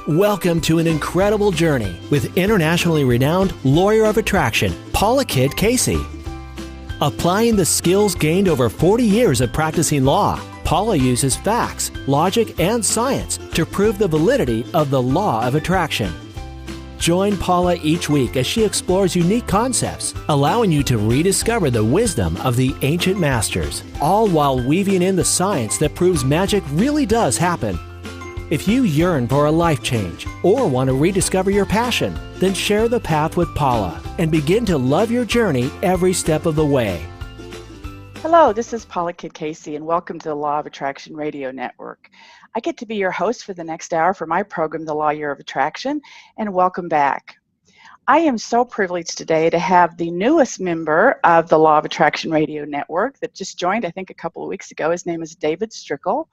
Welcome to an incredible journey with internationally renowned lawyer of attraction, Paula Kidd Casey. Applying the skills gained over 40 years of practicing law, Paula uses facts, logic, and science to prove the validity of the law of attraction. Join Paula each week as she explores unique concepts, allowing you to rediscover the wisdom of the ancient masters, all while weaving in the science that proves magic really does happen. If you yearn for a life change or want to rediscover your passion, then share the path with Paula and begin to love your journey every step of the way. Hello, this is Paula Kidd Casey, and welcome to the Law of Attraction Radio Network. I get to be your host for the next hour for my program, The Lawyer of Attraction, and welcome back. I am so privileged today to have the newest member of the Law of Attraction Radio Network that just joined, I think, a couple of weeks ago. His name is David Strickel,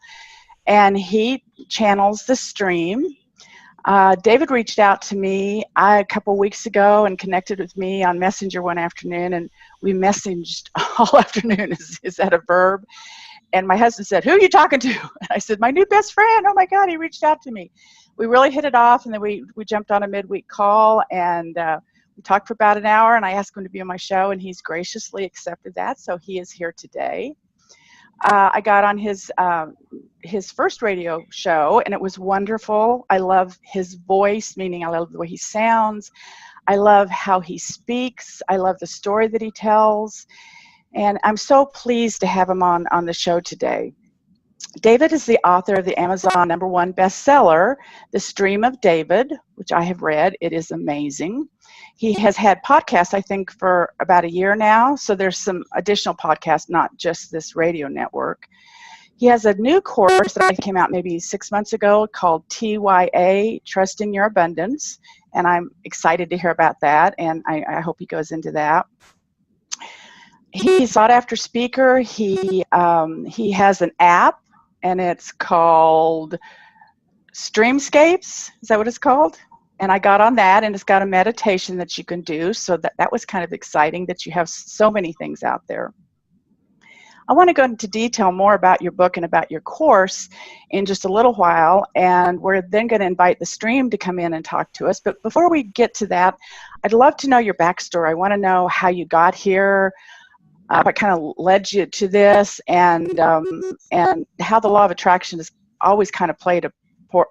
and he channels the stream. David reached out to me a couple of weeks ago and connected with me on Messenger one afternoon, and we messaged all afternoon. Is that a verb? And my husband said, "Who are you talking to?" And I said, "My new best friend. Oh my God, he reached out to me." We really hit it off, and then we jumped on a midweek call, and we talked for about an hour, and I asked him to be on my show, and he's graciously accepted that, so he is here today. I got on his first radio show, and it was wonderful. I love his voice, meaning I love the way he sounds. I love how he speaks. I love the story that he tells. And I'm so pleased to have him on the show today. David is the author of the Amazon #1 bestseller, The Stream of David, which I have read. It is amazing. He has had podcasts, I think, for about a year now. So there's some additional podcasts, not just this radio network. He has a new course that came out maybe 6 months ago called TYA, Trusting Your Abundance. And I'm excited to hear about that. And I hope he goes into that. He's a sought-after speaker. He has an app, and it's called Streamscapes. Is that what it's called? And I got on that, and it's got a meditation that you can do. So that was kind of exciting that you have so many things out there. I want to go into detail more about your book and about your course in just a little while, and we're then going to invite the stream to come in and talk to us. But before we get to that, I'd love to know your backstory. I want to know how you got here, what kind of led you to this, and how the law of attraction has always kind of played a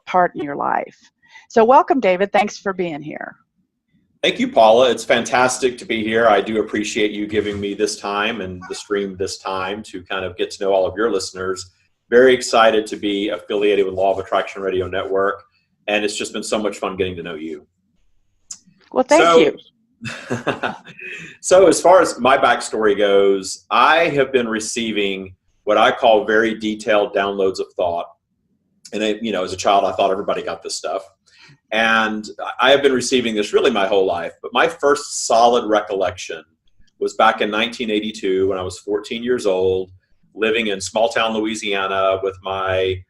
part in your life. So welcome, David. Thanks for being here. Thank you, Paula. It's fantastic to be here. I do appreciate you giving me this time and the stream this time to kind of get to know all of your listeners. Very excited to be affiliated with Law of Attraction Radio Network, and it's just been so much fun getting to know you. Well, thank you. So as far as my backstory goes, I have been receiving what I call very detailed downloads of thought. And as a child, I thought everybody got this stuff. And I have been receiving this really my whole life. But my first solid recollection was back in 1982 when I was 14 years old, living in small town Louisiana with my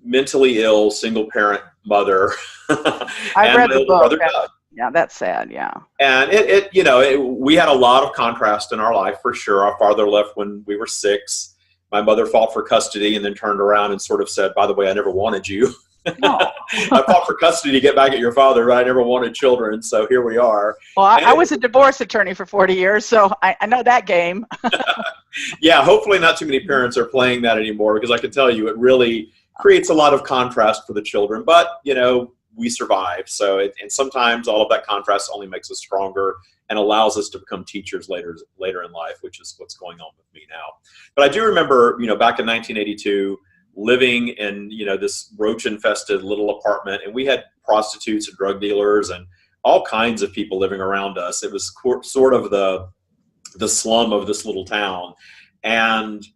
mentally ill single parent mother. I read the book. Yeah, that's sad. Yeah. And we had a lot of contrast in our life for sure. Our father left when we were 6. My mother fought for custody and then turned around and sort of said, "By the way, I never wanted you." No. I fought for custody to get back at your father, but I never wanted children. So here we are. Well, I was a divorce attorney for 40 years, so I know that game. Yeah, hopefully not too many parents are playing that anymore, because I can tell you it really creates a lot of contrast for the children. But, we survive. So, and sometimes all of that contrast only makes us stronger and allows us to become teachers later in life, which is what's going on with me now. But I do remember, back in 1982, living in, this roach-infested little apartment, and we had prostitutes and drug dealers and all kinds of people living around us. It was sort of the slum of this little town. And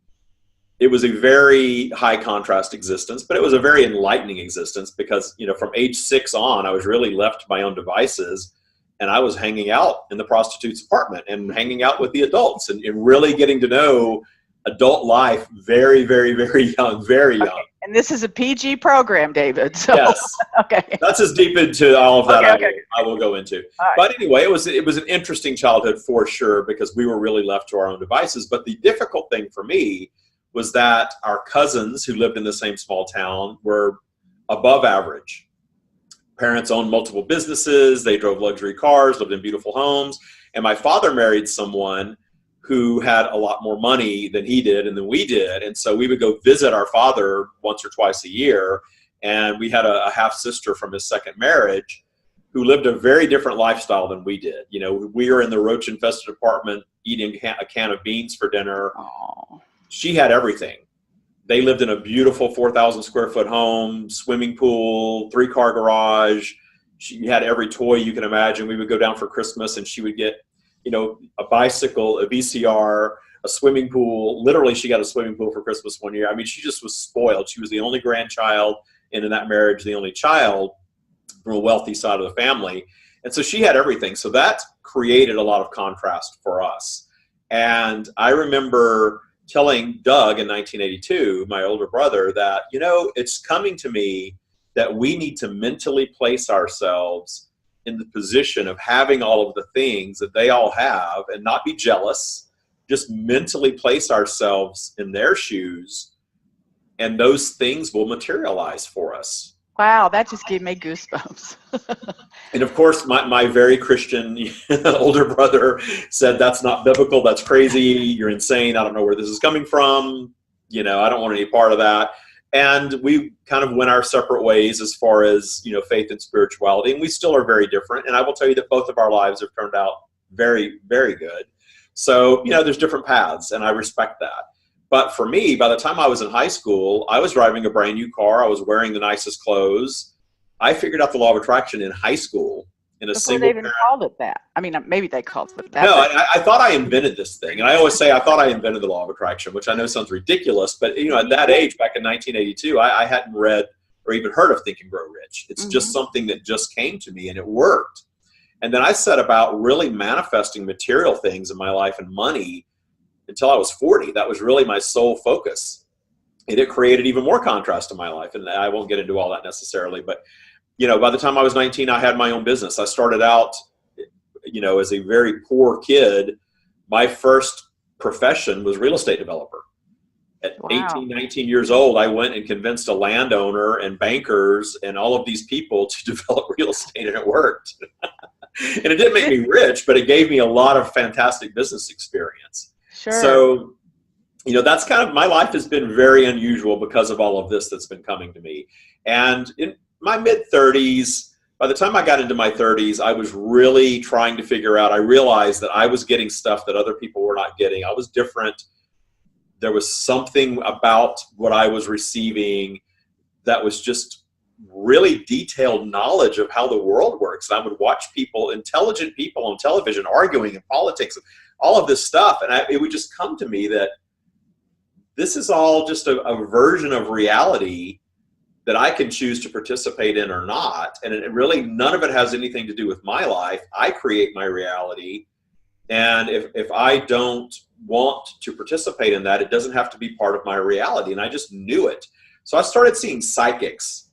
it was a very high contrast existence, but it was a very enlightening existence because, from age 6 on, I was really left to my own devices, and I was hanging out in the prostitute's apartment and hanging out with the adults and really getting to know adult life very, very, very young, very young. Okay. And this is a PG program, David. So, yes. Okay. That's as deep into all of that Okay. I will go into. Right. But anyway, it was an interesting childhood for sure because we were really left to our own devices. But the difficult thing for me was that our cousins who lived in the same small town were above average. parents owned multiple businesses. They drove luxury cars, lived in beautiful homes. And my father married someone who had a lot more money than he did and than we did. And so we would go visit our father once or twice a year. And we had a half sister from his second marriage who lived a very different lifestyle than we did. You know, we were in the roach infested apartment eating a can of beans for dinner. Oh. She had everything. They lived in a beautiful 4,000 square foot home, swimming pool, 3-car garage. She had every toy you can imagine. We would go down for Christmas and she would get, you know, a bicycle, a VCR, a swimming pool. Literally, she got a swimming pool for Christmas one year. I mean, she just was spoiled. She was the only grandchild, and in that marriage, the only child from a wealthy side of the family. And so she had everything. So that created a lot of contrast for us. And I remember telling Doug in 1982, my older brother, that, you know, it's coming to me that we need to mentally place ourselves in the position of having all of the things that they all have and not be jealous, just mentally place ourselves in their shoes, and those things will materialize for us. Wow, that just gave me goosebumps. And of course, my very Christian older brother said, that's not biblical, that's crazy, you're insane, I don't know where this is coming from, you know, I don't want any part of that. And we kind of went our separate ways as far as, you know, faith and spirituality, and we still are very different. And I will tell you that both of our lives have turned out very, very good. So, you know, there's different paths, and I respect that. But for me, by the time I was in high school, I was driving a brand new car. I was wearing the nicest clothes. I figured out the law of attraction in high school in a Before single they even parent. called it that. I mean, maybe they called it that. No, I thought I invented this thing. And I always say I thought I invented the law of attraction, which I know sounds ridiculous. But, you know, at that age, back in 1982, I hadn't read or even heard of Think and Grow Rich. It's just something that just came to me, and it worked. And then I set about really manifesting material things in my life and money until I was 40. That was really my sole focus. And it created even more contrast in my life. And I won't get into all that necessarily. But, you know, by the time I was 19, I had my own business. I started out, you know, as a very poor kid. My first profession was real estate developer. At 18, 19 years old, I went and convinced a landowner and bankers and all of these people to develop real estate, and it worked. And it didn't make me rich, but it gave me a lot of fantastic business experience. Sure. So, you know, that's kind of, my life has been very unusual because of all of this that's been coming to me. And in my mid-30s, by the time I got into my 30s, I was really trying to figure out, I realized that I was getting stuff that other people were not getting. I was different. There was something about what I was receiving that was just really detailed knowledge of how the world works. And I would watch people, intelligent people on television arguing in politics, all of this stuff. And it would just come to me that this is all just a version of reality that I can choose to participate in or not. And it really, none of it has anything to do with my life. I create my reality. And if I don't want to participate in that, it doesn't have to be part of my reality. And I just knew it. So I started seeing psychics.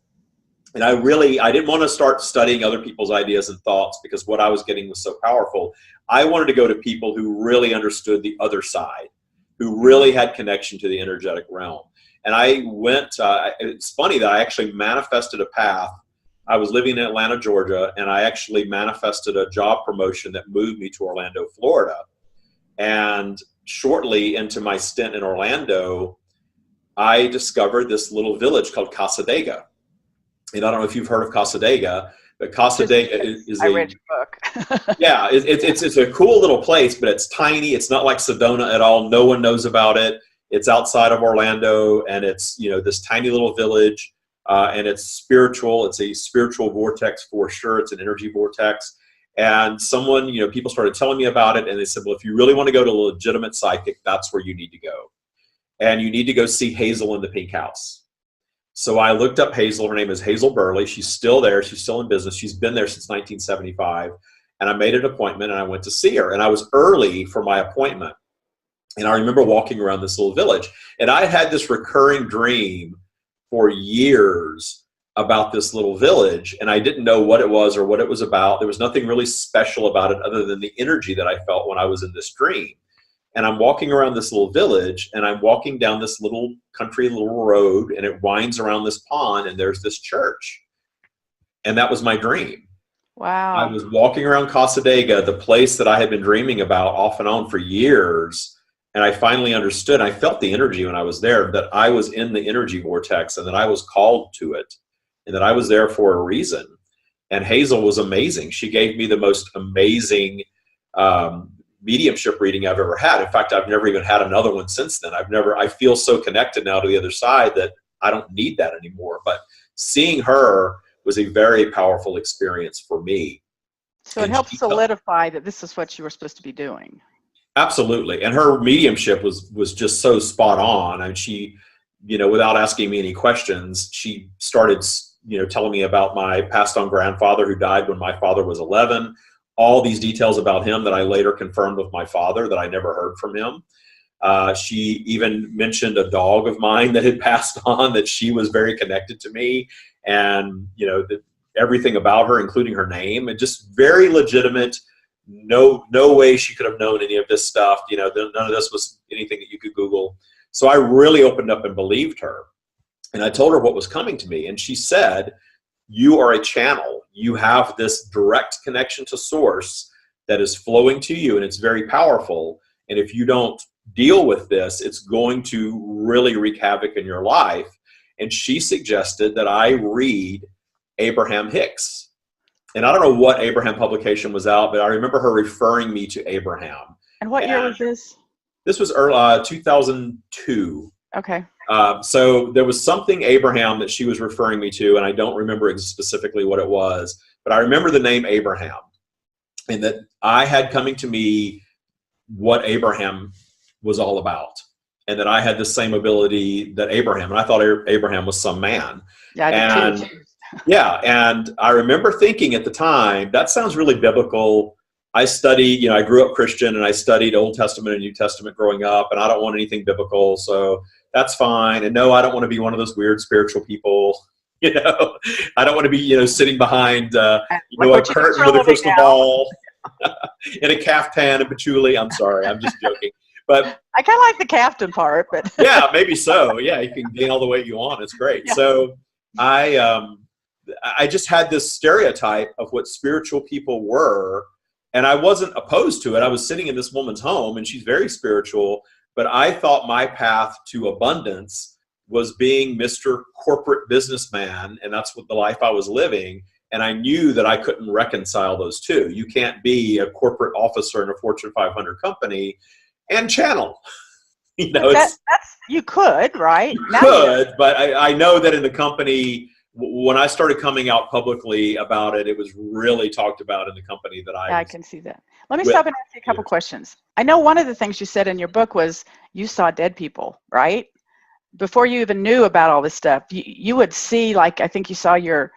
And I didn't want to start studying other people's ideas and thoughts because what I was getting was so powerful. I wanted to go to people who really understood the other side, who really had connection to the energetic realm. And I went, it's funny that I actually manifested a path. I was living in Atlanta, Georgia, and I actually manifested a job promotion that moved me to Orlando, Florida. And shortly into my stint in Orlando, I discovered this little village called Casadega. And I don't know if you've heard of Casadega, but Casadega is I read your book. Yeah, it's a cool little place, but it's tiny. It's not like Sedona at all. No one knows about it. It's outside of Orlando, and it's, you know, this tiny little village, and it's spiritual. It's a spiritual vortex for sure. It's an energy vortex. And someone, you know, people started telling me about it, and they said, well, if you really want to go to a legitimate psychic, that's where you need to go. And you need to go see Hazel in the Pink House. So I looked up Hazel. Her name is Hazel Burley. She's still there. She's still in business. She's been there since 1975. And I made an appointment, and I went to see her. And I was early for my appointment. And I remember walking around this little village. And I had this recurring dream for years about this little village. And I didn't know what it was or what it was about. There was nothing really special about it other than the energy that I felt when I was in this dream. And I'm walking around this little village, and I'm walking down this little country little road, and it winds around this pond, and there's this church. And that was my dream. Wow. I was walking around Casadega, the place that I had been dreaming about off and on for years. And I finally understood. I felt the energy when I was there, that I was in the energy vortex and that I was called to it and that I was there for a reason. And Hazel was amazing. She gave me the most amazing mediumship reading I've ever had. In fact, I've never even had another one since then. I feel so connected now to the other side that I don't need that anymore. But seeing her was a very powerful experience for me. So it helped solidify that this is what you were supposed to be doing. Absolutely. And her mediumship was just so spot on. And she, without asking me any questions, she started, telling me about my passed on grandfather who died when my father was 11, all these details about him that I later confirmed with my father that I never heard from him. She even mentioned a dog of mine that had passed on, that she was very connected to me, and everything about her, including her name, and just very legitimate. No way she could have known any of this stuff. None of this was anything that you could Google. So I really opened up and believed her. And I told her what was coming to me. And she said, you are a channel. You have this direct connection to source that is flowing to you, and it's very powerful. And if you don't deal with this, it's going to really wreak havoc in your life. And she suggested that I read Abraham Hicks. And I don't know what Abraham publication was out, but I remember her referring me to Abraham. And what year was this? This was early, 2002. Okay. So there was something Abraham that she was referring me to, and I don't remember specifically what it was, but I remember the name Abraham, and that I had coming to me what Abraham was all about, and that I had the same ability that Abraham, and I thought Abraham was some man. Yeah, I did too. Yeah, and I remember thinking at the time, that sounds really biblical. I studied, I grew up Christian, and I studied Old Testament and New Testament growing up, and I don't want anything biblical, so that's fine. And no, I don't want to be one of those weird spiritual people. I don't want to be, sitting behind, a curtain with a crystal ball and a caftan and patchouli. I'm sorry, I'm just joking. But I kind of like the caftan part, but yeah, maybe so. Yeah, you can gain all the weight you want. It's great. Yeah. So I just had this stereotype of what spiritual people were, and I wasn't opposed to it. I was sitting in this woman's home, and she's very spiritual, but I thought my path to abundance was being Mr. Corporate Businessman, and that's what the life I was living. And I knew that I couldn't reconcile those two. You can't be a corporate officer in a Fortune 500 company and channel. You could, right? You could, but I know that in the company, when I started coming out publicly about it, it was really talked about in the company that I can see that. Let me stop and ask you a couple questions. I know one of the things you said in your book was you saw dead people, right? Before you even knew about all this stuff, you would see, like, I think you saw your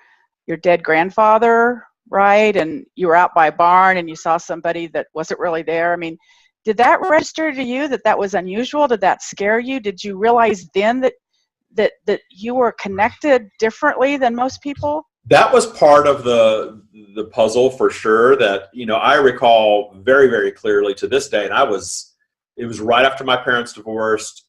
dead grandfather, right? And you were out by a barn and you saw somebody that wasn't really there. I mean, did that register to you that was unusual? Did that scare you? Did you realize then that you were connected differently than most people? That was part of the puzzle for sure. That, I recall very, very clearly to this day. And it was right after my parents divorced.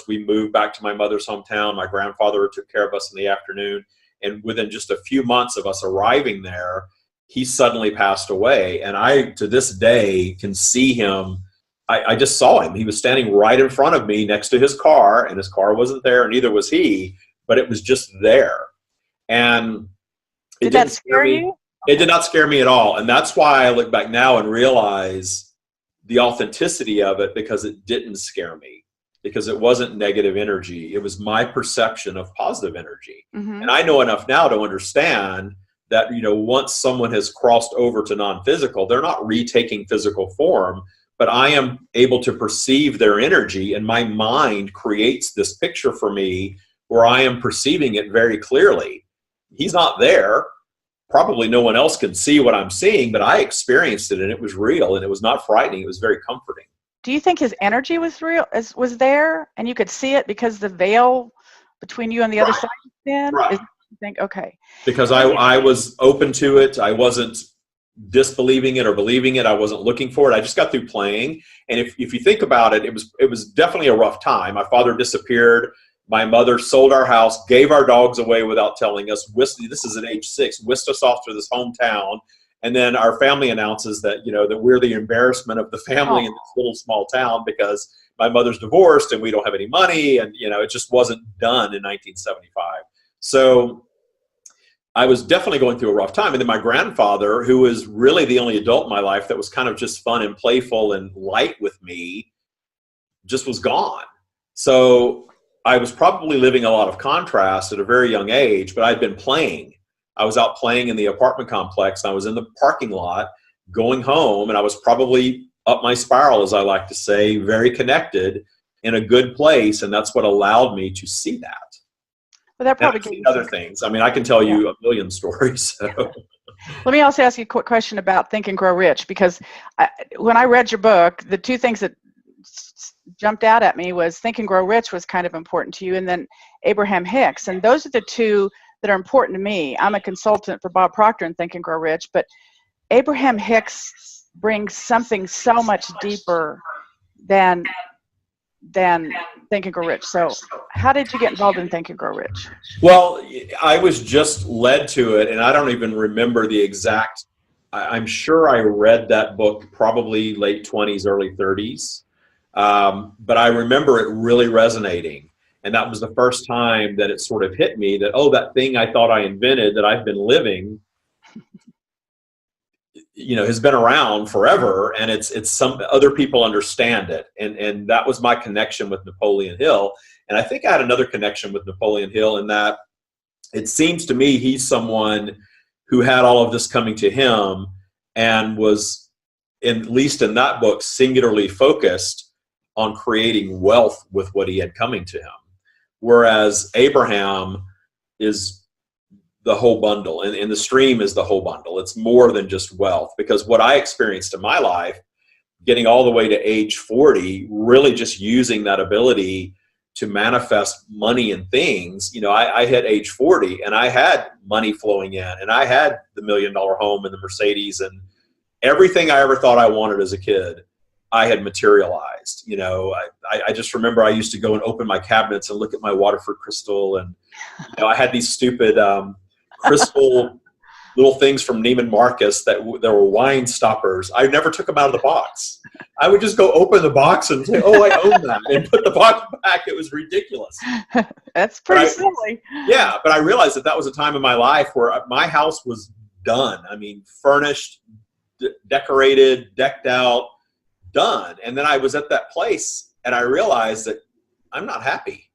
We moved back to my mother's hometown. My grandfather took care of us in the afternoon. And within just a few months of us arriving there, he suddenly passed away. And I, to this day, can see him. I just saw him. He was standing right in front of me next to his car, and his car wasn't there, and neither was he, but it was just there. And did that scare you? It did not scare me at all. And that's why I look back now and realize the authenticity of it, because it didn't scare me, because it wasn't negative energy. It was my perception of positive energy. Mm-hmm. And I know enough now to understand that, once someone has crossed over to non-physical, they're not retaking physical form, but I am able to perceive their energy, and my mind creates this picture for me where I am perceiving it very clearly. He's not there. Probably no one else can see what I'm seeing, but I experienced it, and it was real, and it was not frightening. It was very comforting. Do you think his energy was real, was there, and you could see it because the veil between you and the other side was thin? Right. Okay. Because I was open to it. I wasn't disbelieving it or believing it. I wasn't looking for it. I just got through playing. And if you think about it, it was definitely a rough time. My father disappeared. My mother sold our house, gave our dogs away without telling us. This is at age 6, whisked us off to this hometown. And then our family announces that, that we're the embarrassment of the family in this little small town because my mother's divorced and we don't have any money. And, it just wasn't done in 1975. So I was definitely going through a rough time. And then my grandfather, who was really the only adult in my life that was kind of just fun and playful and light with me, just was gone. So I was probably living a lot of contrast at a very young age, but I'd been playing. I was out playing in the apartment complex. And I was in the parking lot going home, and I was probably up my spiral, as I like to say, very connected in a good place. And that's what allowed me to see that. Well, that probably gave other things. I mean, I can tell you a million stories. So. Let me also ask you a quick question about Think and Grow Rich, because when I read your book, the two things that jumped out at me was Think and Grow Rich was kind of important to you, and then Abraham Hicks. And those are the two that are important to me. I'm a consultant for Bob Proctor in Think and Grow Rich, but Abraham Hicks brings something so much deeper than Think and Grow Rich. So how did you get involved in Think and Grow Rich? Well, I was just led to it, and I don't even remember the exact, I'm sure I read that book probably late 20s, early 30s. But I remember it really resonating. And that was the first time that it sort of hit me that, that thing I thought I invented that I've been living, has been around forever, and it's some other people understand it. And that was my connection with Napoleon Hill. And I think I had another connection with Napoleon Hill in that it seems to me he's someone who had all of this coming to him and was, at least in that book, singularly focused on creating wealth with what he had coming to him. Whereas Abraham is the whole bundle, and the stream is the whole bundle. It's more than just wealth, because what I experienced in my life, getting all the way to age 40, really just using that ability to manifest money and things. I hit age 40 and I had money flowing in, and I had the $1 million home and the Mercedes, and everything I ever thought I wanted as a kid, I had materialized. I just remember I used to go and open my cabinets and look at my Waterford crystal, and I had these stupid crystal little things from Neiman Marcus that there were wine stoppers. I never took them out of the box. I would just go open the box and say, "Oh, I own that," and put the box back. It was ridiculous. That's pretty silly. Yeah, but I realized that was a time in my life where my house was done. I mean, furnished, decorated, decked out, done. And then I was at that place and I realized that I'm not happy.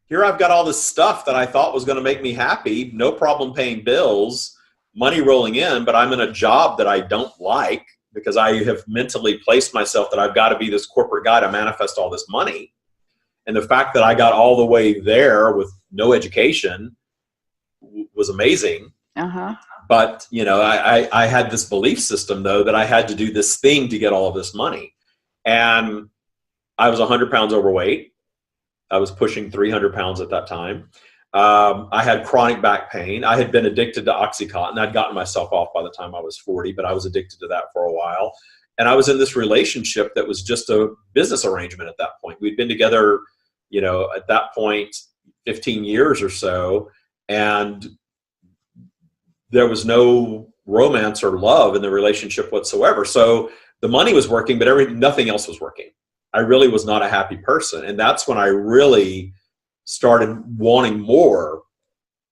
Here I've got all this stuff that I thought was going to make me happy, no problem paying bills, money rolling in, but I'm in a job that I don't like because I have mentally placed myself that I've got to be this corporate guy to manifest all this money. And the fact that I got all the way there with no education was amazing. Uh-huh. But, I had this belief system, though, that I had to do this thing to get all of this money. And I was 100 pounds overweight. I was pushing 300 pounds at that time. I had chronic back pain. I had been addicted to Oxycontin. I'd gotten myself off by the time I was 40, but I was addicted to that for a while. And I was in this relationship that was just a business arrangement at that point. We'd been together, at that point, 15 years or so. And there was no romance or love in the relationship whatsoever. So the money was working, but nothing else was working. I really was not a happy person. And that's when I really started wanting more.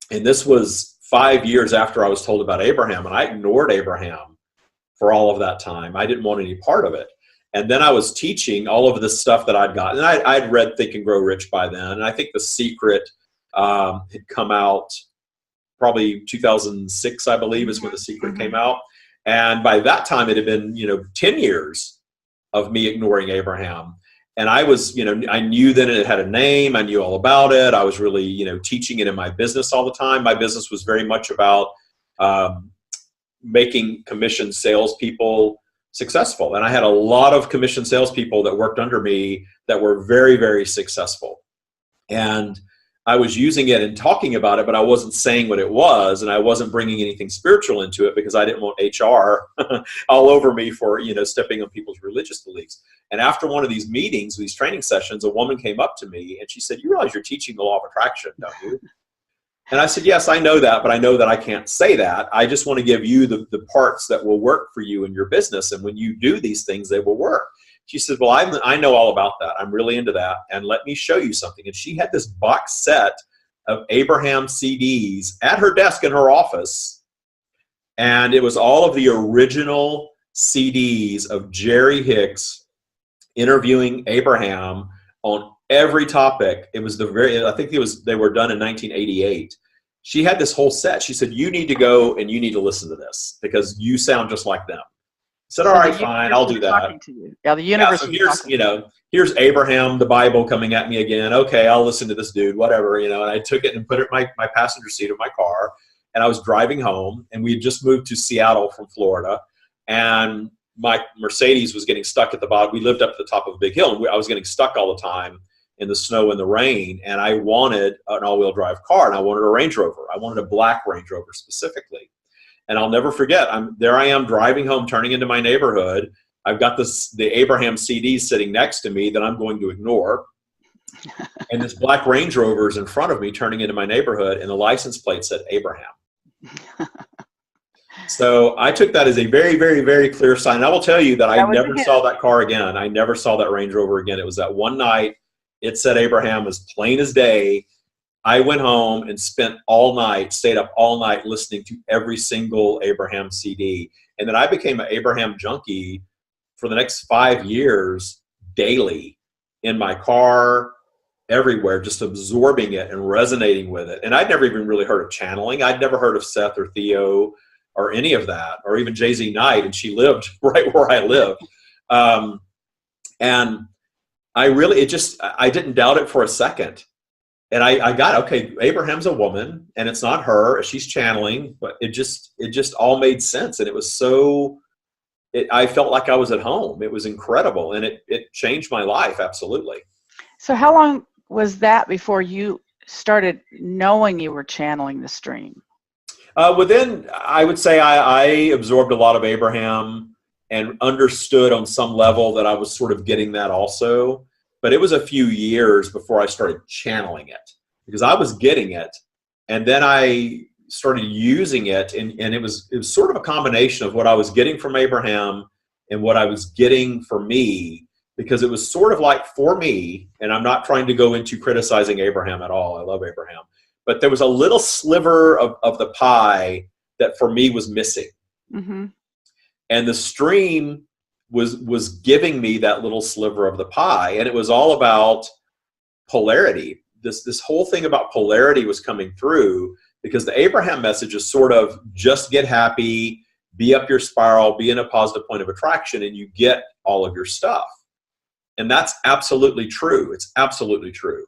And this was 5 years after I was told about Abraham, and I ignored Abraham for all of that time. I didn't want any part of it. And then I was teaching all of this stuff that I'd gotten. And I'd read Think and Grow Rich by then. And I think The Secret had come out probably 2006, I believe, is when The Secret came out. And by that time, it had been, 10 years of me ignoring Abraham. And I was, I knew that it had a name. I knew all about it. I was really, teaching it in my business all the time. My business was very much about making commission salespeople successful. And I had a lot of commission salespeople that worked under me that were very, very successful. And I was using it and talking about it, but I wasn't saying what it was, and I wasn't bringing anything spiritual into it because I didn't want HR all over me for, stepping on people's religious beliefs. And after one of these meetings, these training sessions, a woman came up to me and she said, "You realize you're teaching the law of attraction, don't you?" And I said, "Yes, I know that, but I know that I can't say that. I just want to give you the parts that will work for you in your business. And when you do these things, they will work." She said, "Well, I know all about that. I'm really into that. And let me show you something." And she had this box set of Abraham CDs at her desk in her office. And it was all of the original CDs of Jerry Hicks interviewing Abraham on every topic. It was I think they were done in 1988. She had this whole set. She said, "You need to go and you need to listen to this because you sound just like them." I said, "All right, fine, I'll do that." Yeah, the universe. Yeah, so here's Abraham, the Bible coming at me again. Okay, I'll listen to this dude, whatever, And I took it and put it in my passenger seat of my car, and I was driving home, and we had just moved to Seattle from Florida, and my Mercedes was getting stuck at the bottom. We lived up at the top of a big hill, and I was getting stuck all the time in the snow and the rain, and I wanted an all-wheel drive car, and I wanted a Range Rover. I wanted a black Range Rover specifically. And I'll never forget, there I am driving home, turning into my neighborhood. I've got the Abraham CD sitting next to me that I'm going to ignore. And this black Range Rover is in front of me, turning into my neighborhood, and the license plate said Abraham. So I took that as a very, very, very clear sign. And I will tell you that I never saw that car again. I never saw that Range Rover again. It was that one night. It said Abraham as plain as day. I went home and stayed up all night listening to every single Abraham CD. And then I became an Abraham junkie for the next 5 years, daily, in my car, everywhere, just absorbing it and resonating with it. And I'd never even really heard of channeling. I'd never heard of Seth or Theo or any of that, or even Jay-Z Knight, and she lived right where I lived. And I didn't doubt it for a second. And I got, okay, Abraham's a woman, and it's not her, she's channeling, but it just all made sense. And it was I felt like I was at home. It was incredible. And it changed my life. Absolutely. So how long was that before you started knowing you were channeling the stream? Within, I would say I absorbed a lot of Abraham and understood on some level that I was sort of getting that also. But it was a few years before I started channeling it, because I was getting it, and then I started using it, and it was sort of a combination of what I was getting from Abraham and what I was getting for me, because it was sort of like for me, and I'm not trying to go into criticizing Abraham at all. I love Abraham. But there was a little sliver of the pie that for me was missing. Mm-hmm. And the stream was giving me that little sliver of the pie, and it was all about polarity. This whole thing about polarity was coming through, because the Abraham message is sort of just get happy, be up your spiral, be in a positive point of attraction, and you get all of your stuff. And that's absolutely true. It's absolutely true.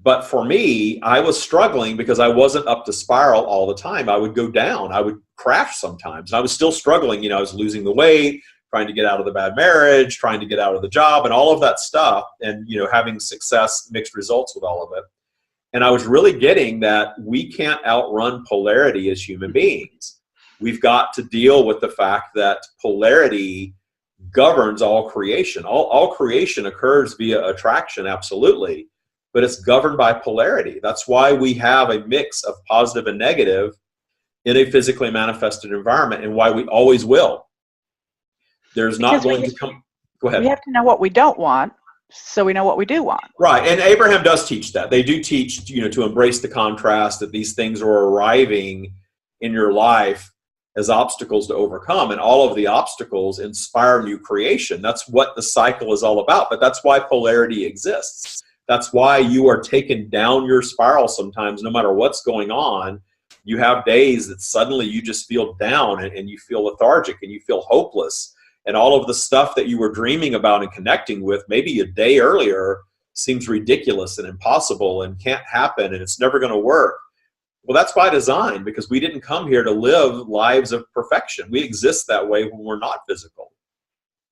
But for me, I was struggling because I wasn't up to spiral all the time. I would go down. I would crash sometimes. And I was still struggling. I was losing the weight, trying to get out of the bad marriage, trying to get out of the job, and all of that stuff, and having success, mixed results with all of it. And I was really getting that we can't outrun polarity as human beings. We've got to deal with the fact that polarity governs all creation. All creation occurs via attraction, absolutely, but it's governed by polarity. That's why we have a mix of positive and negative in a physically manifested environment, and why we always will. There's not going to come. Go ahead. We have to know what we don't want, so we know what we do want. Right, and Abraham does teach that. They do teach, to embrace the contrast, that these things are arriving in your life as obstacles to overcome, and all of the obstacles inspire new creation. That's what the cycle is all about, but that's why polarity exists. That's why you are taken down your spiral sometimes, no matter what's going on. You have days that suddenly you just feel down, and you feel lethargic, and you feel hopeless. And all of the stuff that you were dreaming about and connecting with maybe a day earlier seems ridiculous and impossible and can't happen, and it's never going to work. Well, that's by design, because we didn't come here to live lives of perfection. We exist that way when we're not physical.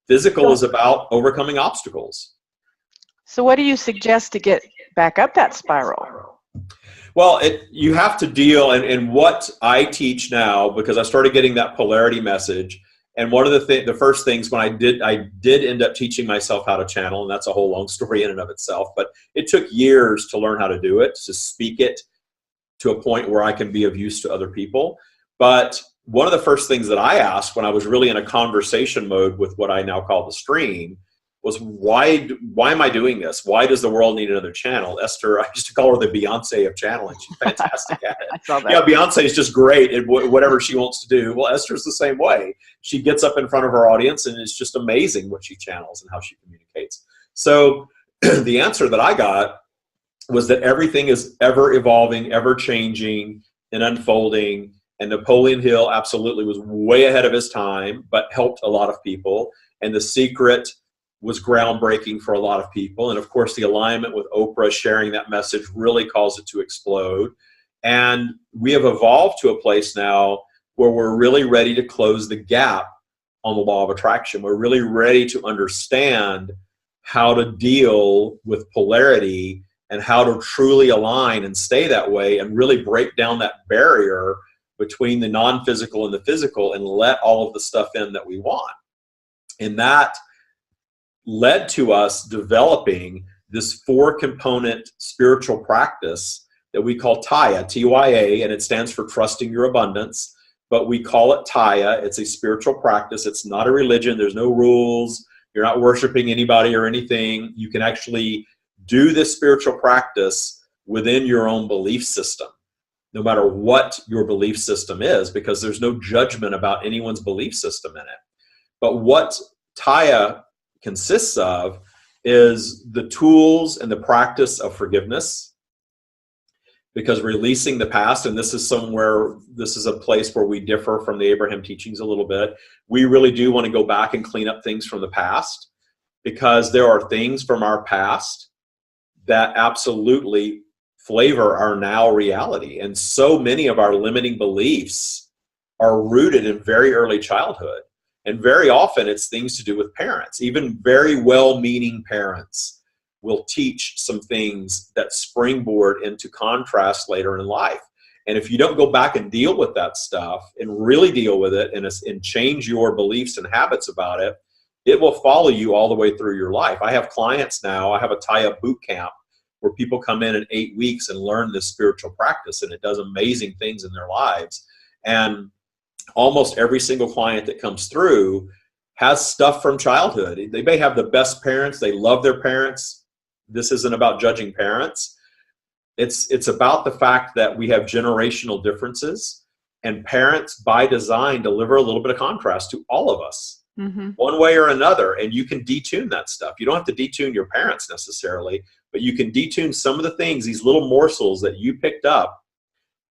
Physical is about overcoming obstacles. So what do you suggest to get back up that spiral? Well, you have to deal, and what I teach now, because I started getting that polarity message, and one of the first things when I did end up teaching myself how to channel, and that's a whole long story in and of itself, but it took years to learn how to do it, to speak it to a point where I can be of use to other people. But one of the first things that I asked when I was really in a conversation mode with what I now call the stream was, why am I doing this? Why does the world need another channel? Esther, I used to call her the Beyonce of channeling. She's fantastic at it. I saw that. Yeah, Beyonce is just great at whatever she wants to do. Well, Esther's the same way. She gets up in front of her audience, and it's just amazing what she channels and how she communicates. So the answer that I got was that everything is ever evolving, ever changing, and unfolding. And Napoleon Hill absolutely was way ahead of his time, but helped a lot of people. And The Secret was groundbreaking for a lot of people. And of course, the alignment with Oprah sharing that message really caused it to explode. And we have evolved to a place now where we're really ready to close the gap on the law of attraction. We're really ready to understand how to deal with polarity and how to truly align and stay that way, and really break down that barrier between the non-physical and the physical, and let all of the stuff in that we want. And that led to us developing this 4-component spiritual practice that we call Taya, T-Y-A, and it stands for Trusting Your Abundance, but we call it Taya. It's a spiritual practice. It's not a religion. There's no rules. You're not worshiping anybody or anything. You can actually do this spiritual practice within your own belief system, no matter what your belief system is, because there's no judgment about anyone's belief system in it. But what Taya consists of is the tools and the practice of forgiveness, because releasing the past, and this is a place where we differ from the Abraham teachings a little bit. We really do want to go back and clean up things from the past, because there are things from our past that absolutely flavor our now reality. And so many of our limiting beliefs are rooted in very early childhood. And very often it's things to do with parents. Even very well-meaning parents will teach some things that springboard into contrast later in life. And if you don't go back and deal with that stuff and really deal with it and change your beliefs and habits about it, it will follow you all the way through your life. I have clients now, I have a Taya boot camp where people come in 8 weeks and learn this spiritual practice, and it does amazing things in their lives. And almost every single client that comes through has stuff from childhood. They may have the best parents. They love their parents. This isn't about judging parents. It's about the fact that we have generational differences, and parents by design deliver a little bit of contrast to all of us. Mm-hmm. One way or another, and you can detune that stuff. You don't have to detune your parents necessarily, but you can detune some of the things, these little morsels that you picked up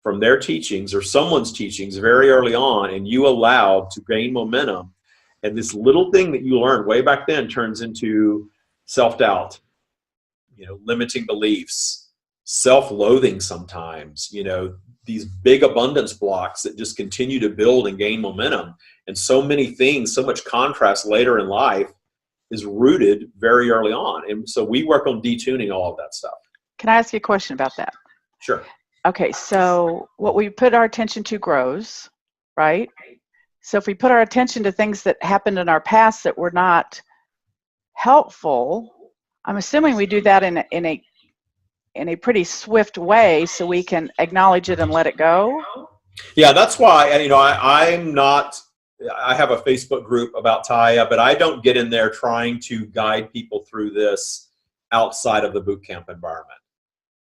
from their teachings or someone's teachings very early on, and you allowed to gain momentum. And this little thing that you learned way back then turns into self-doubt, limiting beliefs, self-loathing sometimes, these big abundance blocks that just continue to build and gain momentum. And so many things, so much contrast later in life is rooted very early on. And so we work on detuning all of that stuff. Can I ask you a question about that? Sure. Okay, so what we put our attention to grows, right? So if we put our attention to things that happened in our past that were not helpful, I'm assuming we do that in a pretty swift way so we can acknowledge it and let it go. Yeah, that's why, I have a Facebook group about Taya, but I don't get in there trying to guide people through this outside of the boot camp environment,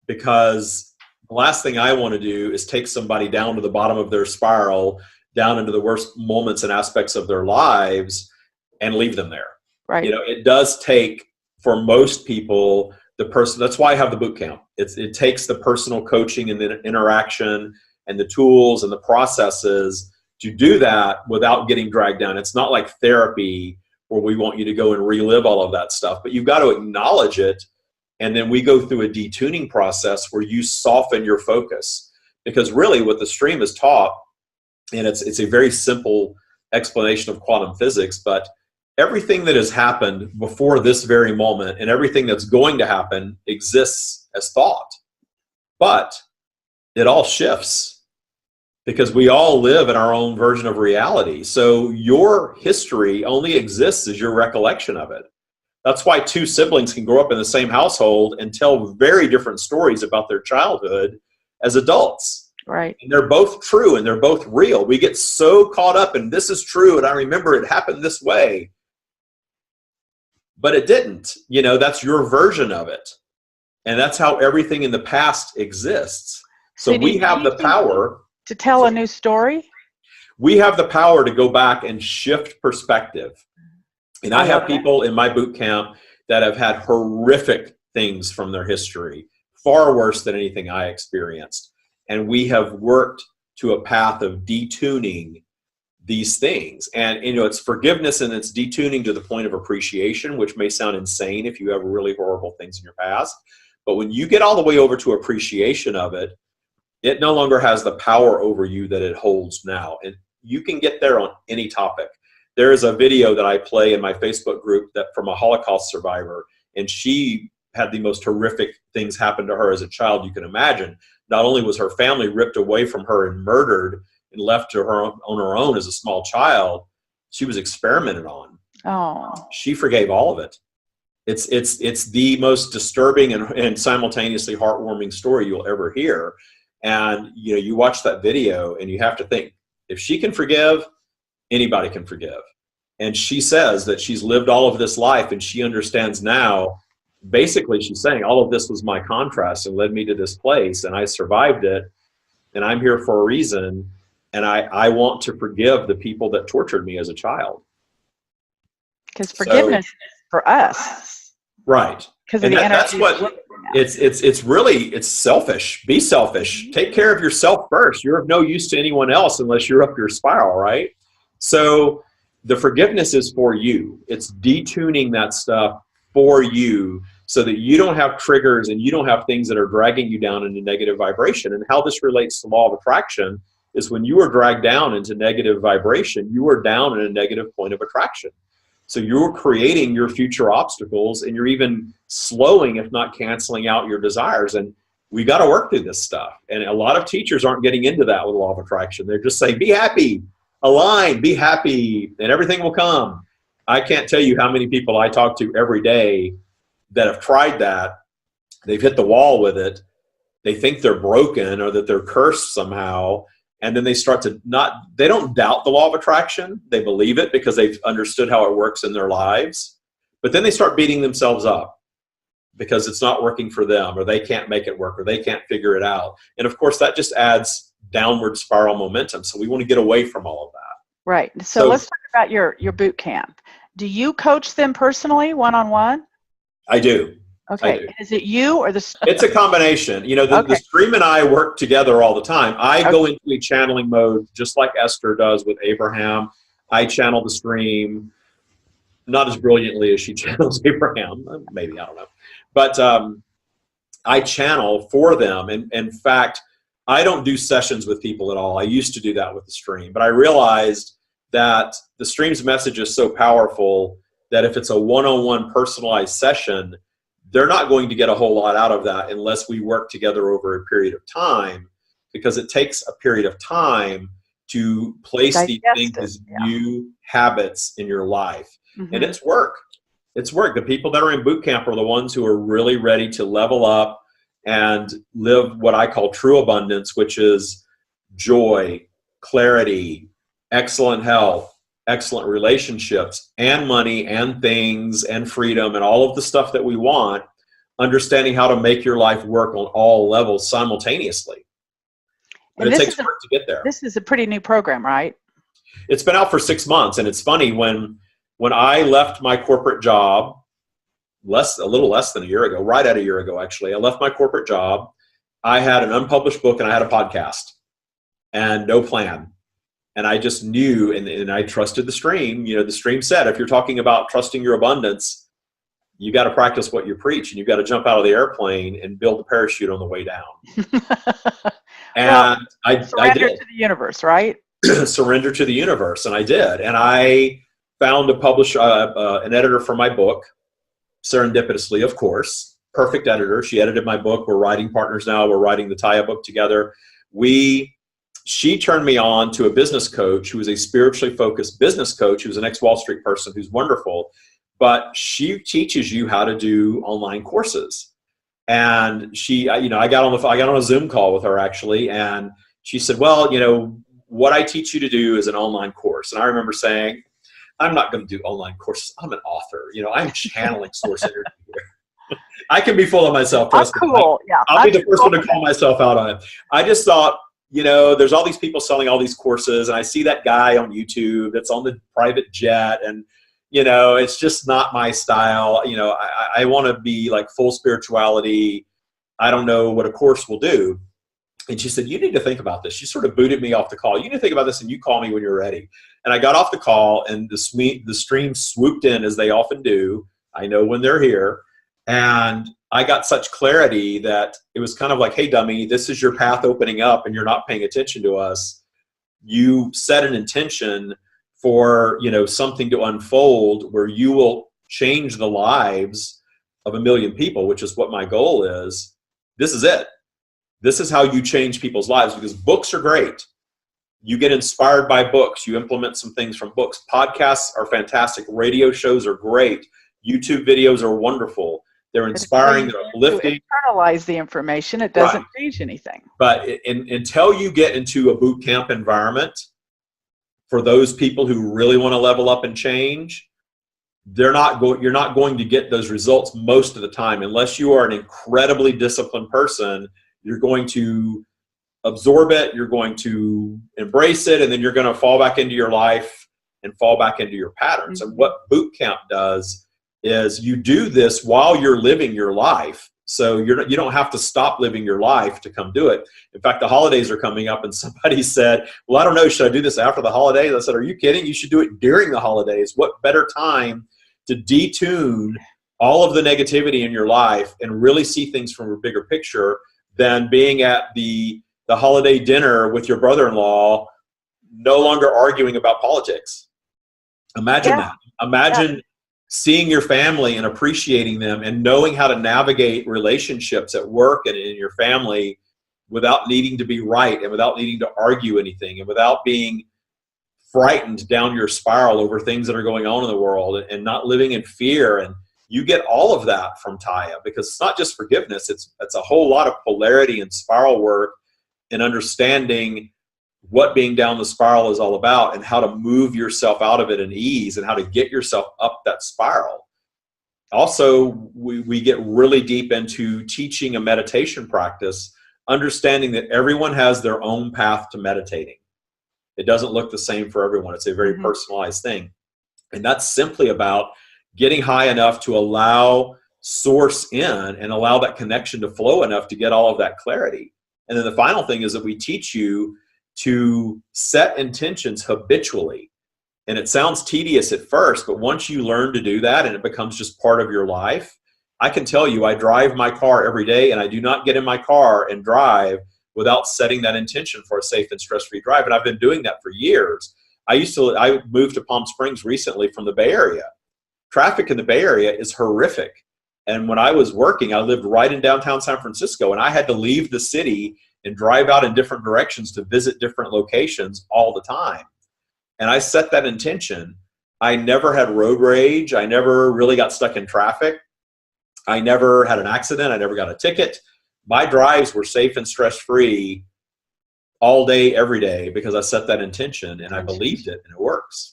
because the last thing I want to do is take somebody down to the bottom of their spiral, down into the worst moments and aspects of their lives, and leave them there. Right. It does take, for most people, the person. That's why I have the boot camp. It takes the personal coaching and the interaction and the tools and the processes to do that without getting dragged down. It's not like therapy where we want you to go and relive all of that stuff, but you've got to acknowledge it. And then we go through a detuning process where you soften your focus, because really what the stream is taught, and it's a very simple explanation of quantum physics, but everything that has happened before this very moment and everything that's going to happen exists as thought. But it all shifts because we all live in our own version of reality. So your history only exists as your recollection of it. That's why two siblings can grow up in the same household and tell very different stories about their childhood as adults. Right. And they're both true and they're both real. We get so caught up in this is true and I remember it happened this way. But it didn't. That's your version of it. And that's how everything in the past exists. So we have the power to tell a new story. We have the power to go back and shift perspective. And I have people in my boot camp that have had horrific things from their history, far worse than anything I experienced. And we have worked to a path of detuning these things. And, it's forgiveness and it's detuning to the point of appreciation, which may sound insane if you have really horrible things in your past. But when you get all the way over to appreciation of it, it no longer has the power over you that it holds now. And you can get there on any topic. There is a video that I play in my Facebook group that from a Holocaust survivor, and she had the most horrific things happen to her as a child you can imagine. Not only was her family ripped away from her and murdered and left to her on her own as a small child, she was experimented on. Oh. She forgave all of it. It's the most disturbing and simultaneously heartwarming story you'll ever hear. And you watch that video and you have to think, if she can forgive, anybody can forgive. And she says that she's lived all of this life and she understands now, basically she's saying all of this was my contrast and led me to this place and I survived it and I'm here for a reason and I want to forgive the people that tortured me as a child. Because forgiveness is for us. Right. Because that's what it's selfish. Be selfish. Take care of yourself first. You're of no use to anyone else unless you're up your spiral, right? So the forgiveness is for you. It's detuning that stuff for you so that you don't have triggers and you don't have things that are dragging you down into negative vibration. And how this relates to law of attraction is when you are dragged down into negative vibration, you are down in a negative point of attraction. So you're creating your future obstacles and you're even slowing, if not canceling out your desires. And we got to work through this stuff. And a lot of teachers aren't getting into that with law of attraction. They're just saying, be happy, align, be happy, and everything will come. I can't tell you how many people I talk to every day that have tried that. They've hit the wall with it. They think they're broken or that they're cursed somehow. And then they start to they don't doubt the law of attraction. They believe it because they've understood how it works in their lives. But then they start beating themselves up because it's not working for them or they can't make it work or they can't figure it out. And of course, that just adds downward spiral momentum. So we want to get away from all of that. Right. So let's talk about your boot camp. Do you coach them personally, one-on-one? I do. Okay. Is it you or the... It's a combination. The stream and I work together all the time. I go into a channeling mode just like Esther does with Abraham. I channel the stream, not as brilliantly as she channels Abraham. Maybe, I don't know. But I channel for them. And in fact, I don't do sessions with people at all. I used to do that with the stream. But I realized that the stream's message is so powerful that if it's a one-on-one personalized session, they're not going to get a whole lot out of that unless we work together over a period of time, because it takes a period of time to place these things as new habits in your life. Mm-hmm. And it's work. It's work. The people that are in boot camp are the ones who are really ready to level up and live what I call true abundance, which is joy, clarity, excellent health, excellent relationships, and money, and things, and freedom, and all of the stuff that we want, understanding how to make your life work on all levels simultaneously. But it takes work to get there. This is a pretty new program, right? It's been out for 6 months, and it's funny, when I left my corporate job, a little less than a year ago, right at a year ago actually, I left my corporate job. I had an unpublished book and I had a podcast and no plan. And I just knew, and I trusted the stream. The stream said, if you're talking about trusting your abundance, you got to practice what you preach, and you got to jump out of the airplane and build a parachute on the way down. And I did. Surrender to the universe, right? Surrender to the universe, and I did. And I found an editor for my book, serendipitously, of course. perfect editor. She edited my book. We're writing partners now. We're writing the Taya book together. She turned me on to a business coach who was a spiritually focused business coach who's an ex-Wall Street person who's wonderful, but she teaches you how to do online courses. And I got on a Zoom call with her actually, and she said, well, what I teach you to do is an online course. And I remember saying, I'm not going to do online courses. I'm an author. I'm channeling source energy here. I can be full of myself. Trust me. Cool. Yeah, I'll be the first one to call myself out on it. I just thought, there's all these people selling all these courses, and I see that guy on YouTube that's on the private jet, and it's just not my style. I want to be like full spirituality. I don't know what a course will do. And she said, you need to think about this. She sort of booted me off the call. You need to think about this, and you call me when you're ready. And I got off the call, and the stream swooped in, as they often do. I know when they're here. And I got such clarity that it was kind of like, hey, dummy, this is your path opening up, and you're not paying attention to us. You set an intention for, something to unfold where you will change the lives of 1 million people, which is what my goal is. This is it. This is how you change people's lives, because books are great. You get inspired by books. You implement some things from books. Podcasts are fantastic. Radio shows are great. YouTube videos are wonderful. They're inspiring. They're uplifting. Internalize the information. It doesn't change anything. But until you get into a boot camp environment, for those people who really want to level up and change, you're not going to get those results most of the time. Unless you are an incredibly disciplined person, you're going to absorb it, you're going to embrace it, and then you're going to fall back into your life and fall back into your patterns. Mm-hmm. And what boot camp does is you do this while you're living your life. So you don't have to stop living your life to come do it. In fact, the holidays are coming up, and somebody said, well, I don't know, should I do this after the holidays? I said, are you kidding? You should do it during the holidays. What better time to detune all of the negativity in your life and really see things from a bigger picture than being at the holiday dinner with your brother-in-law, no longer arguing about politics. Imagine that. Imagine seeing your family and appreciating them and knowing how to navigate relationships at work and in your family without needing to be right and without needing to argue anything and without being frightened down your spiral over things that are going on in the world and not living in fear. And you get all of that from Taya, because it's not just forgiveness. It's a whole lot of polarity and spiral work and understanding what being down the spiral is all about and how to move yourself out of it in ease and how to get yourself up that spiral. Also, we get really deep into teaching a meditation practice, understanding that everyone has their own path to meditating. It doesn't look the same for everyone. It's a very personalized thing. And that's simply about getting high enough to allow source in and allow that connection to flow enough to get all of that clarity. And then the final thing is that we teach you to set intentions habitually. And it sounds tedious at first, but once you learn to do that and it becomes just part of your life, I can tell you, I drive my car every day, and I do not get in my car and drive without setting that intention for a safe and stress-free drive. And I've been doing that for years. I moved to Palm Springs recently from the Bay Area. Traffic in the Bay Area is horrific. And when I was working, I lived right in downtown San Francisco, and I had to leave the city and drive out in different directions to visit different locations all the time. And I set that intention. I never had road rage. I never really got stuck in traffic. I never had an accident. I never got a ticket. My drives were safe and stress-free all day, every day, because I set that intention and I believed it, and it works.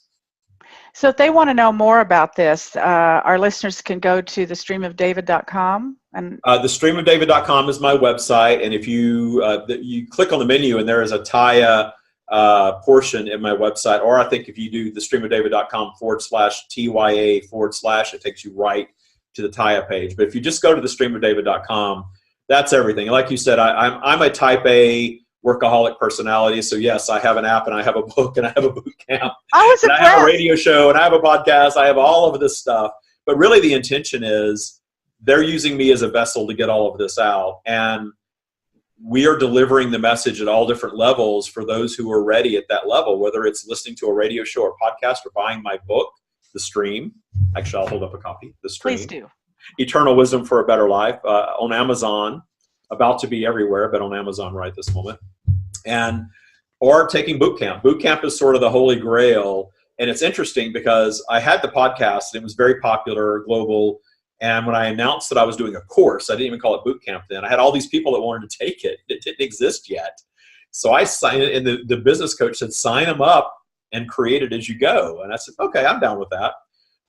So if they want to know more about this, our listeners can go to thestreamofdavid.com. And thestreamofdavid.com is my website, and if you click on the menu, and there is a Taya portion in my website, or I think if you do thestreamofdavid.com/TYA/, it takes you right to the Taya page. But if you just go to thestreamofdavid.com, that's everything. And like you said, I'm a type A workaholic personality. So yes, I have an app, and I have a book, and I have a boot camp. I have a radio show, and I have a podcast. I have all of this stuff. But really the intention is they're using me as a vessel to get all of this out. And we are delivering the message at all different levels for those who are ready at that level, whether it's listening to a radio show or podcast or buying my book, The Stream. Actually, I'll hold up a copy. The Stream. Please do. Eternal Wisdom for a Better Life on Amazon, about to be everywhere, but on Amazon right this moment. Or taking boot camp. Boot camp is sort of the holy grail. And it's interesting because I had the podcast and it was very popular, global. And when I announced that I was doing a course, I didn't even call it boot camp then. I had all these people that wanted to take it. It didn't exist yet. So I signed it, and the business coach said, sign them up and create it as you go. And I said, okay, I'm down with that.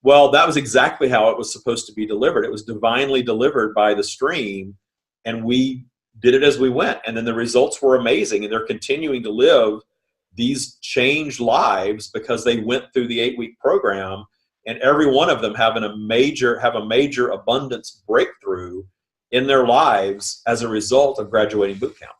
Well, that was exactly how it was supposed to be delivered. It was divinely delivered by the stream, and we did it as we went. And then the results were amazing, and they're continuing to live these changed lives because they went through the 8-week program, and every one of them have a major abundance breakthrough in their lives as a result of graduating boot camp.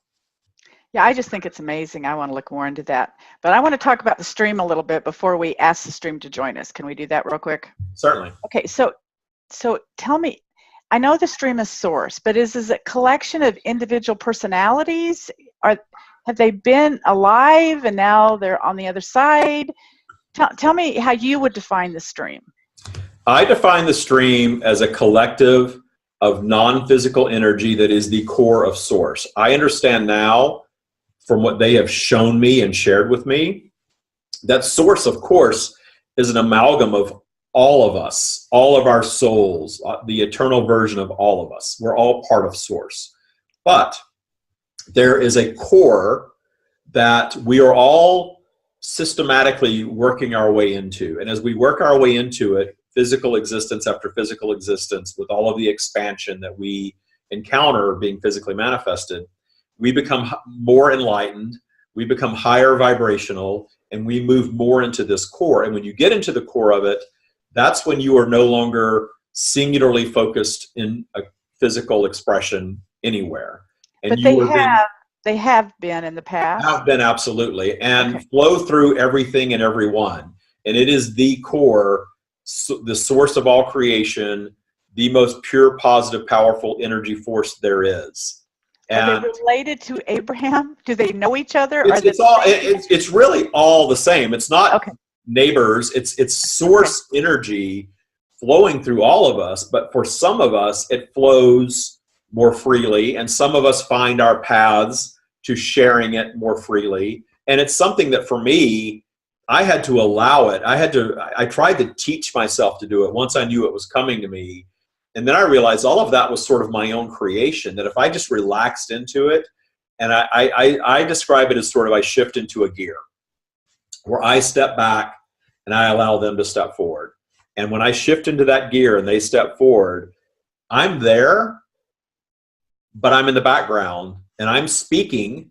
Yeah, I just think it's amazing. I want to look more into that. But I want to talk about the stream a little bit before we ask the stream to join us. Can we do that real quick? Certainly. Okay, so tell me, I know the stream is source, but is it a collection of individual personalities? Have they been alive and now they're on the other side? Tell me how you would define the stream. I define the stream as a collective of non-physical energy that is the core of source. I understand now, from what they have shown me and shared with me, that source, of course, is an amalgam of all of us, all of our souls, the eternal version of all of us. We're all part of source. But there is a core that we are all systematically working our way into. And as we work our way into it, physical existence after physical existence, with all of the expansion that we encounter being physically manifested, we become more enlightened, we become higher vibrational, and we move more into this core. And when you get into the core of it, that's when you are no longer singularly focused in a physical expression anywhere. And but they have been in the past? Have been, absolutely. And flow through everything and everyone. And it is the core, the source of all creation, the most pure, positive, powerful energy force there is. And are they related to Abraham? Do they know each other? It's really all the same. It's not neighbors. It's source energy flowing through all of us. But for some of us, it flows more freely, and some of us find our paths to sharing it more freely. And it's something that, for me, I had to allow it. I tried to teach myself to do it once I knew it was coming to me. And then I realized all of that was sort of my own creation, that if I just relaxed into it, and I describe it as sort of I shift into a gear where I step back and I allow them to step forward. And when I shift into that gear and they step forward, I'm there, but I'm in the background and I'm speaking.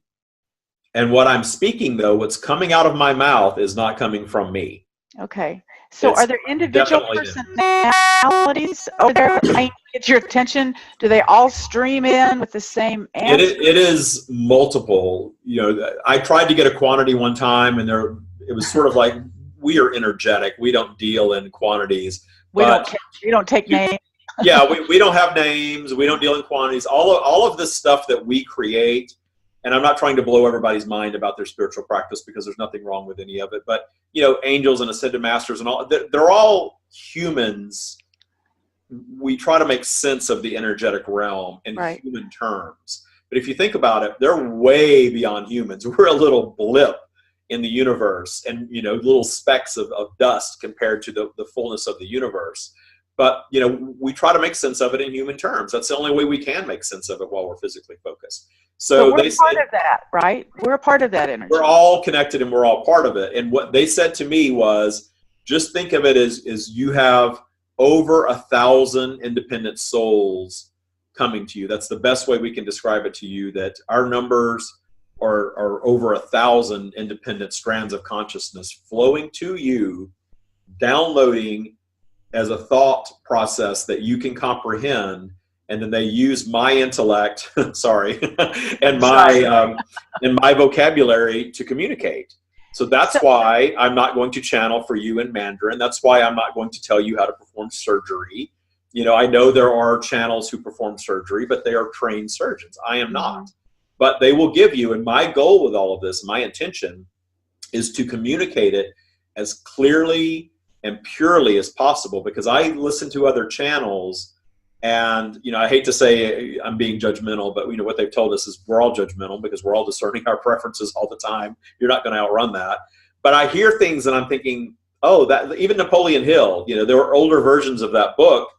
And what I'm speaking, though, what's coming out of my mouth is not coming from me. Okay. So are there individual personalities over there trying to get your attention? Do they all stream in with the same answer? It is multiple. I tried to get a quantity one time, and it was sort of like, we are energetic. We don't deal in quantities. We don't take names. Yeah, we don't have names. We don't deal in quantities. All of this stuff that we create. And I'm not trying to blow everybody's mind about their spiritual practice, because there's nothing wrong with any of it. But, angels and ascended masters and all, they're all humans. We try to make sense of the energetic realm in human terms. But if you think about it, they're way beyond humans. We're a little blip in the universe, and, little specks of dust compared to the fullness of the universe. But, we try to make sense of it in human terms. That's the only way we can make sense of it while we're physically focused. So we're part of that, right? We're a part of that energy. We're all connected and we're all part of it. And what they said to me was, just think of it as you have over 1,000 independent souls coming to you. That's the best way we can describe it to you, that our numbers are over 1,000 independent strands of consciousness flowing to you, downloading as a thought process that you can comprehend. And then they use my intellect, and my vocabulary to communicate. So that's why I'm not going to channel for you in Mandarin. That's why I'm not going to tell you how to perform surgery. I know there are channels who perform surgery, but they are trained surgeons. I am not. But they will give you, and my goal with all of this, my intention, is to communicate it as clearly and purely as possible, because I listen to other channels And, I hate to say I'm being judgmental, but what they've told us is we're all judgmental because we're all discerning our preferences all the time. You're not going to outrun that. But I hear things and I'm thinking, oh, that even Napoleon Hill, there were older versions of that book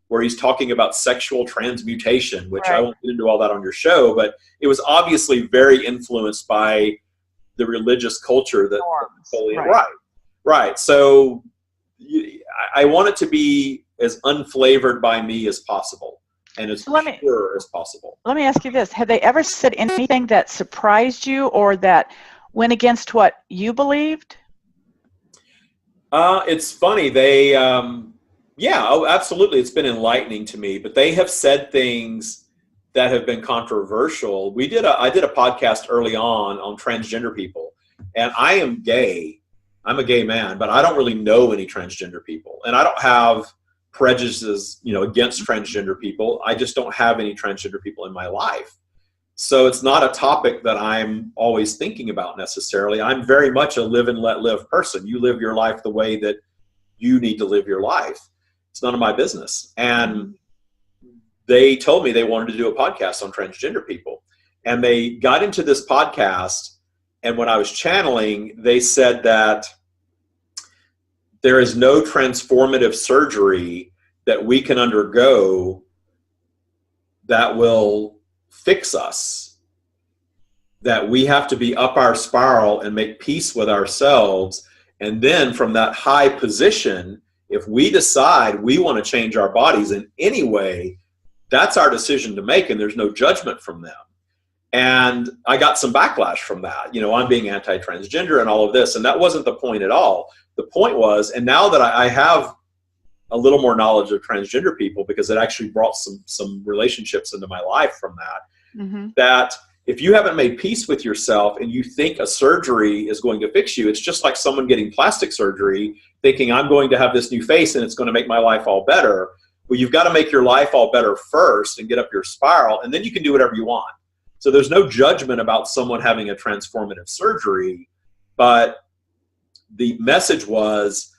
where he's talking about sexual transmutation, which I won't get into all that on your show, but it was obviously very influenced by the religious culture that Napoleon, right. So I want it to be as unflavored by me as possible and as pure as possible. Let me ask you this. Have they ever said anything that surprised you or that went against what you believed? It's funny. They, absolutely. It's been enlightening to me, but they have said things that have been controversial. I did a podcast early on transgender people, and I am gay. I'm a gay man, but I don't really know any transgender people, and I don't have prejudices, against transgender people. I just don't have any transgender people in my life. So it's not a topic that I'm always thinking about necessarily. I'm very much a live and let live person. You live your life the way that you need to live your life. It's none of my business. And they told me they wanted to do a podcast on transgender people. And they got into this podcast, and when I was channeling, they said that there is no transformative surgery that we can undergo that will fix us, that we have to be up our spiral and make peace with ourselves. And then from that high position, if we decide we want to change our bodies in any way, that's our decision to make, and there's no judgment from them. And I got some backlash from that. I'm being anti-transgender and all of this, and that wasn't the point at all. The point was, and now that I have a little more knowledge of transgender people, because it actually brought some relationships into my life from that, that if you haven't made peace with yourself and you think a surgery is going to fix you, it's just like someone getting plastic surgery thinking I'm going to have this new face and it's going to make my life all better. Well, you've got to make your life all better first and get up your spiral, and then you can do whatever you want. So there's no judgment about someone having a transformative surgery, but the message was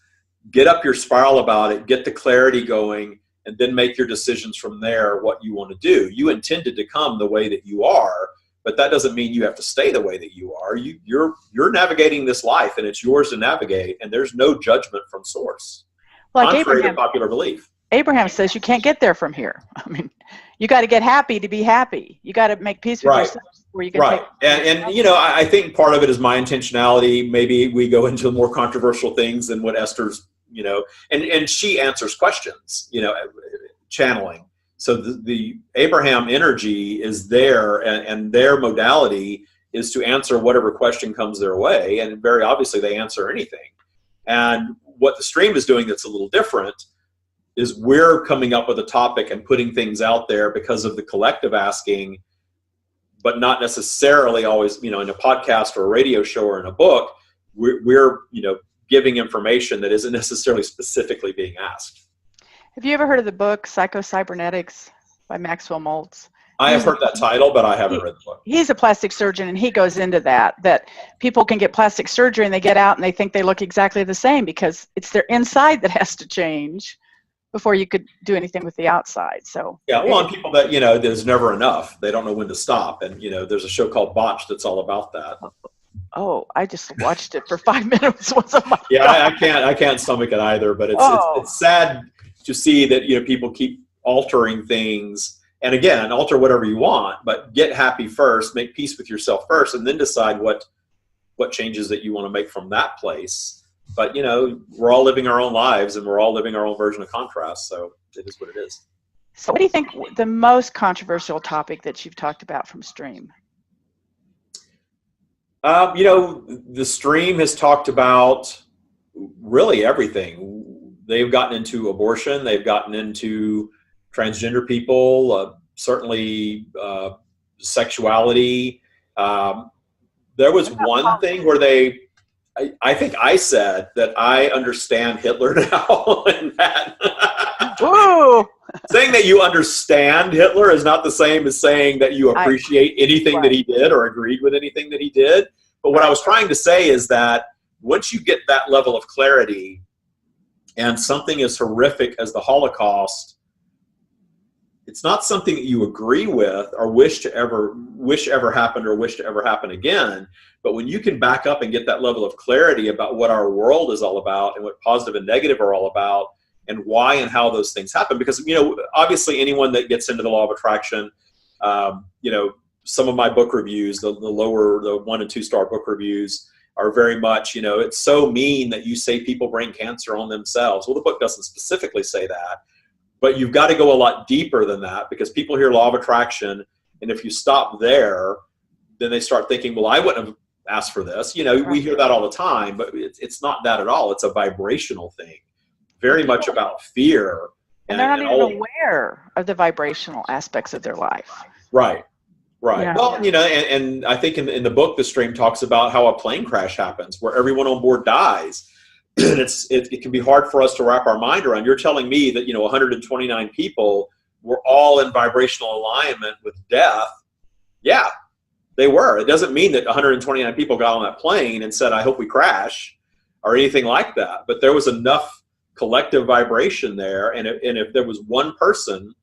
get up your spiral about it, get the clarity going, and then make your decisions from there what you want to do. You intended to come the way that you are, but that doesn't mean you have to stay the way that you are. You're navigating this life, and it's yours to navigate, and there's no judgment from source. Like contrary to popular belief. Abraham says you can't get there from here. I mean, you got to get happy to be happy. You got to make peace with yourself before you can and I think part of it is my intentionality. Maybe we go into more controversial things than what Esther's, and she answers questions, channeling. So the Abraham energy is there, and their modality is to answer whatever question comes their way. And very obviously they answer anything. And what the stream is doing that's a little different is we're coming up with a topic and putting things out there because of the collective asking, but not necessarily always, in a podcast or a radio show or in a book, we're giving information that isn't necessarily specifically being asked. Have you ever heard of the book Cybernetics by Maxwell Maltz? I have heard that title, but I haven't read the book. He's a plastic surgeon, and he goes into that people can get plastic surgery and they get out and they think they look exactly the same because it's their inside that has to change before you could do anything with the outside. So and people that there's never enough. They don't know when to stop, and there's a show called Botched that's all about that. Oh, I just watched it for 5 minutes. I can't stomach it either. But it's sad to see that people keep altering things. And again, alter whatever you want, but get happy first, make peace with yourself first, and then decide what changes that you want to make from that place. But, we're all living our own lives, and we're all living our own version of contrast. So it is what it is. So what do you think the most controversial topic that you've talked about from Stream? The Stream has talked about really everything. They've gotten into abortion. They've gotten into transgender people, certainly sexuality. There was one thing where I think I said that I understand Hitler now, and that saying that you understand Hitler is not the same as saying that you appreciate anything that he did or agreed with anything that he did. But what I was trying to say is that once you get that level of clarity, and something as horrific as the Holocaust it's not something that you agree with or wish ever happened or wish to ever happen again. But when you can back up and get that level of clarity about what our world is all about and what positive and negative are all about and why and how those things happen, because, obviously anyone that gets into the law of attraction, some of my book reviews, the 1 and 2 star book reviews are very much, it's so mean that you say people bring cancer on themselves. Well, the book doesn't specifically say that. But you've got to go a lot deeper than that, because people hear law of attraction, and if you stop there, then they start thinking, well, I wouldn't have asked for this. We hear that all the time, but it's not that at all. It's a vibrational thing, very much about fear. And they're not even aware of the vibrational aspects of their life. Right. Yeah. Well, and I think in the book, the stream talks about how a plane crash happens where everyone on board dies. And it can be hard for us to wrap our mind around. You're telling me that 129 people were all in vibrational alignment with death. Yeah, they were. It doesn't mean that 129 people got on that plane and said, I hope we crash, or anything like that. But there was enough collective vibration there, and if there was one person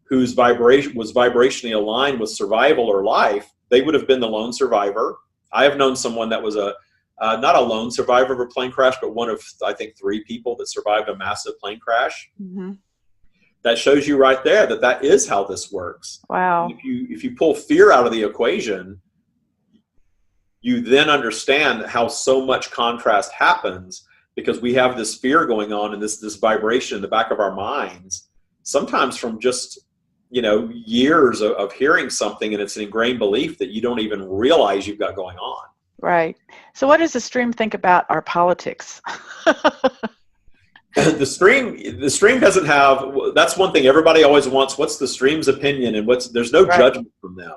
whose vibration was vibrationally aligned with survival or life, they would have been the lone survivor. I have known someone that was not a lone survivor of a plane crash, but one of, I think, 3 people that survived a massive plane crash. Mm-hmm. That shows you right there that is how this works. Wow. If you pull fear out of the equation, you then understand how so much contrast happens, because we have this fear going on and this vibration in the back of our minds, sometimes from just years of hearing something, and it's an ingrained belief that you don't even realize you've got going on. Right. So what does the stream think about our politics? The stream doesn't have, that's one thing everybody always wants. What's the stream's opinion? And there's no judgment from them.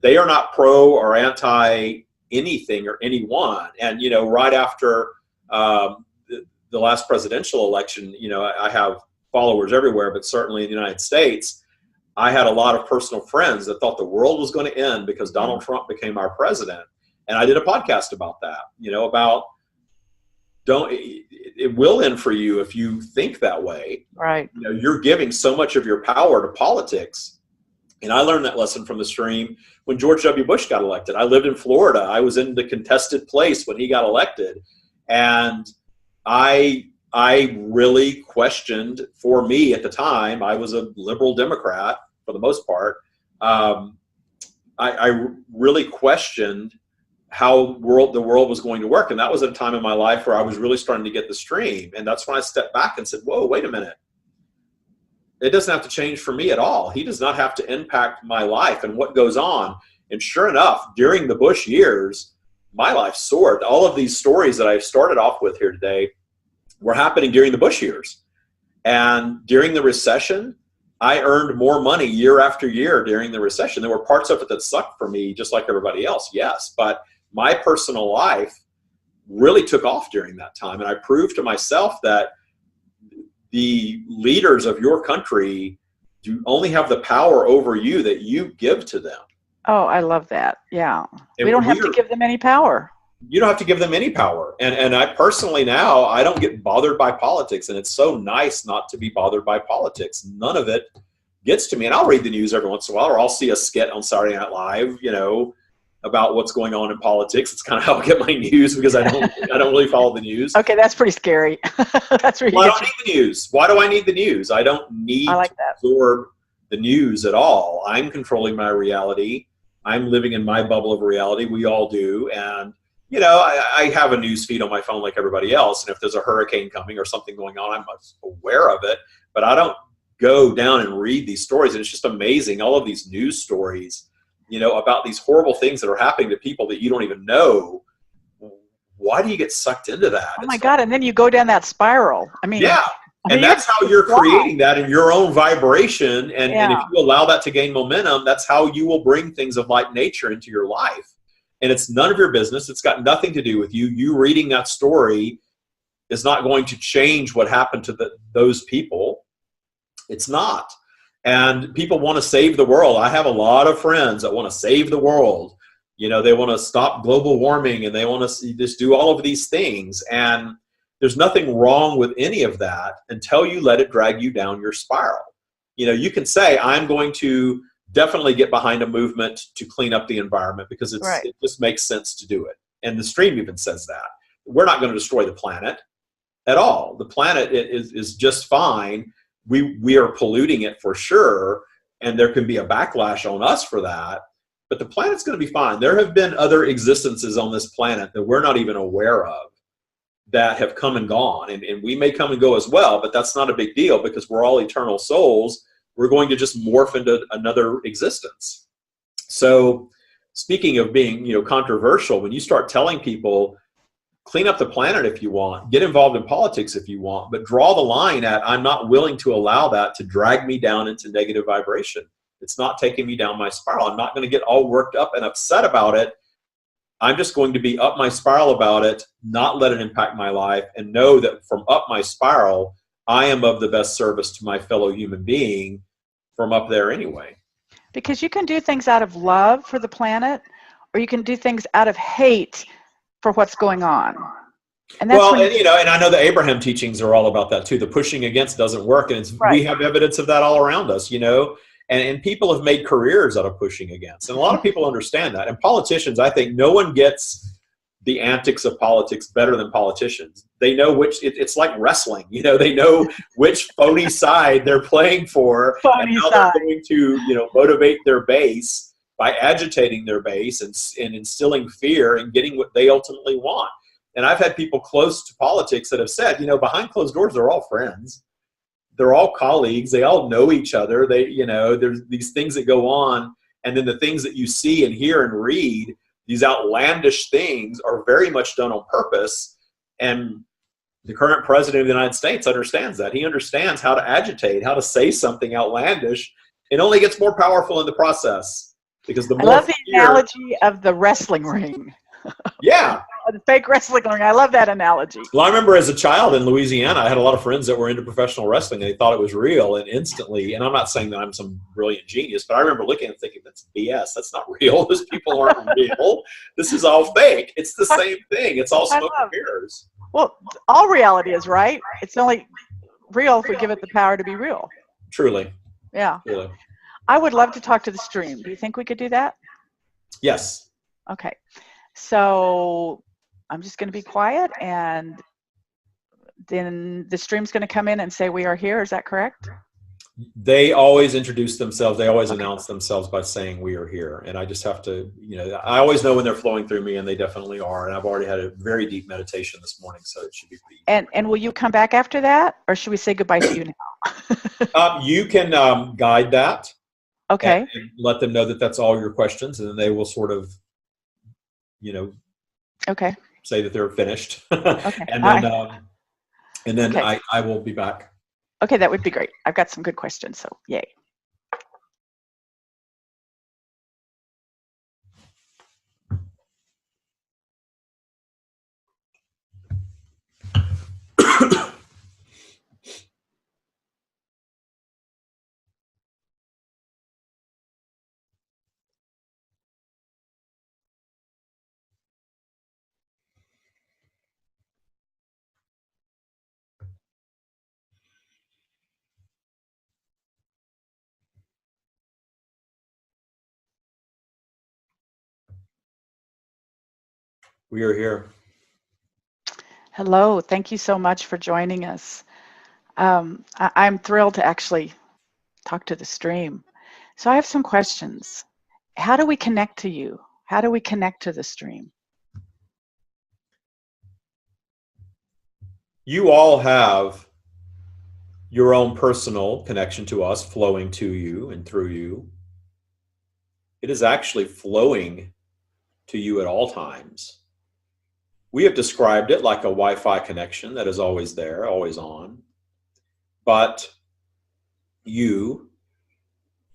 They are not pro or anti anything or anyone. And, right after the last presidential election, I have followers everywhere, but certainly in the United States, I had a lot of personal friends that thought the world was going to end because Donald Trump became our president. And I did a podcast about that, about it will end for you if you think that way. Right. You're giving so much of your power to politics. And I learned that lesson from the stream when George W. Bush got elected. I lived in Florida. I was in the contested place when he got elected. And I really questioned, for me at the time, I was a liberal Democrat for the most part. I really questioned how the world was going to work. And that was at a time in my life where I was really starting to get the stream. And that's when I stepped back and said, whoa, wait a minute. It doesn't have to change for me at all. He does not have to impact my life and what goes on. And sure enough, during the Bush years, my life soared. All of these stories that I started off with here today were happening during the Bush years. And during the recession, I earned more money year after year during the recession. There were parts of it that sucked for me, just like everybody else, yes. But my personal life really took off during that time. And I proved to myself that the leaders of your country do only have the power over you that you give to them. Oh, I love that. Yeah. And we don't have to give them any power. You don't have to give them any power. And I personally now, I don't get bothered by politics. And it's so nice not to be bothered by politics. None of it gets to me. And I'll read the news every once in a while, or I'll see a skit on Saturday Night Live, about what's going on in politics. It's kind of how I get my news, because I don't really follow the news. Okay, that's pretty scary. That's really. Well, I don't need the news. Why do I need the news? I don't need to absorb the news at all. I'm controlling my reality. I'm living in my bubble of reality. We all do. And, I have a news feed on my phone like everybody else. And if there's a hurricane coming or something going on, I'm aware of it. But I don't go down and read these stories. And it's just amazing, all of these news stories, about these horrible things that are happening to people that you don't even know. Why do you get sucked into that? Oh my God. And then you go down that spiral. Yeah. And that's how you're creating that in your own vibration. And if you allow that to gain momentum, that's how you will bring things of like nature into your life. And it's none of your business. It's got nothing to do with you. You reading that story is not going to change what happened to those people. It's not. And people want to save the world. I have a lot of friends that want to save the world. They want to stop global warming, and they want to just do all of these things. And there's nothing wrong with any of that until you let it drag you down your spiral. you can say, I'm going to definitely get behind a movement to clean up the environment because it just makes sense to do it. And the stream even says that. We're not going to destroy the planet at all. The planet is just fine. We are polluting it for sure, and there can be a backlash on us for that, but the planet's going to be fine. There have been other existences on this planet that we're not even aware of that have come and gone, and we may come and go as well, but that's not a big deal because we're all eternal souls. We're going to just morph into another existence. So speaking of being, controversial, when you start telling people, clean up the planet if you want, get involved in politics if you want, but draw the line at, I'm not willing to allow that to drag me down into negative vibration. It's not taking me down my spiral. I'm not going to get all worked up and upset about it. I'm just going to be up my spiral about it, not let it impact my life, and know that from up my spiral, I am of the best service to my fellow human being from up there anyway. Because you can do things out of love for the planet, or you can do things out of hate for what's going on. And that's and I know the Abraham teachings are all about that too. The pushing against doesn't work, and we have evidence of that all around us, and people have made careers out of pushing against. And a lot of people understand that. And politicians, I think no one gets the antics of politics better than politicians. They know it's like wrestling, they know which phony side they're playing for and how they're going to, motivate their base by agitating their base and instilling fear and getting what they ultimately want. And I've had people close to politics that have said, behind closed doors, they're all friends. They're all colleagues. They all know each other. There's these things that go on. And then the things that you see and hear and read, these outlandish things are very much done on purpose. And the current president of the United States understands that. He understands how to agitate, how to say something outlandish. It only gets more powerful in the process. Because I love the analogy of the wrestling ring. Yeah. The fake wrestling ring. I love that analogy. Well, I remember as a child in Louisiana, I had a lot of friends that were into professional wrestling, and they thought it was real, and instantly, and I'm not saying that I'm some brilliant genius, but I remember looking and thinking, that's BS. That's not real. Those people aren't real. This is all fake. It's the same thing. It's all smoke and mirrors. Well, all reality is right. It's only real if we give it the power to be real. Truly. Yeah. Truly. I would love to talk to the stream. Do you think we could do that? Yes. Okay. So I'm just going to be quiet, and then the stream's going to come in and say we are here. Is that correct? They always introduce themselves. They always announce themselves by saying we are here. And I just have to, I always know when they're flowing through me, and they definitely are. And I've already had a very deep meditation this morning, so it should be pretty easy. And will you come back after that, or should we say goodbye to you now? You can guide that. Okay. And let them know that that's all your questions, and then they will sort of, okay, say that they're finished. Okay. and then okay. I will be back. Okay, that would be great. I've got some good questions, so yay. We are here. Hello, thank you so much for joining us. I'm thrilled to actually talk to the stream. So I have some questions. How do we connect to you? How do we connect to the stream? You all have your own personal connection to us flowing to you and through you. It is actually flowing to you at all times. We have described it like a Wi-Fi connection that is always there, always on. But you,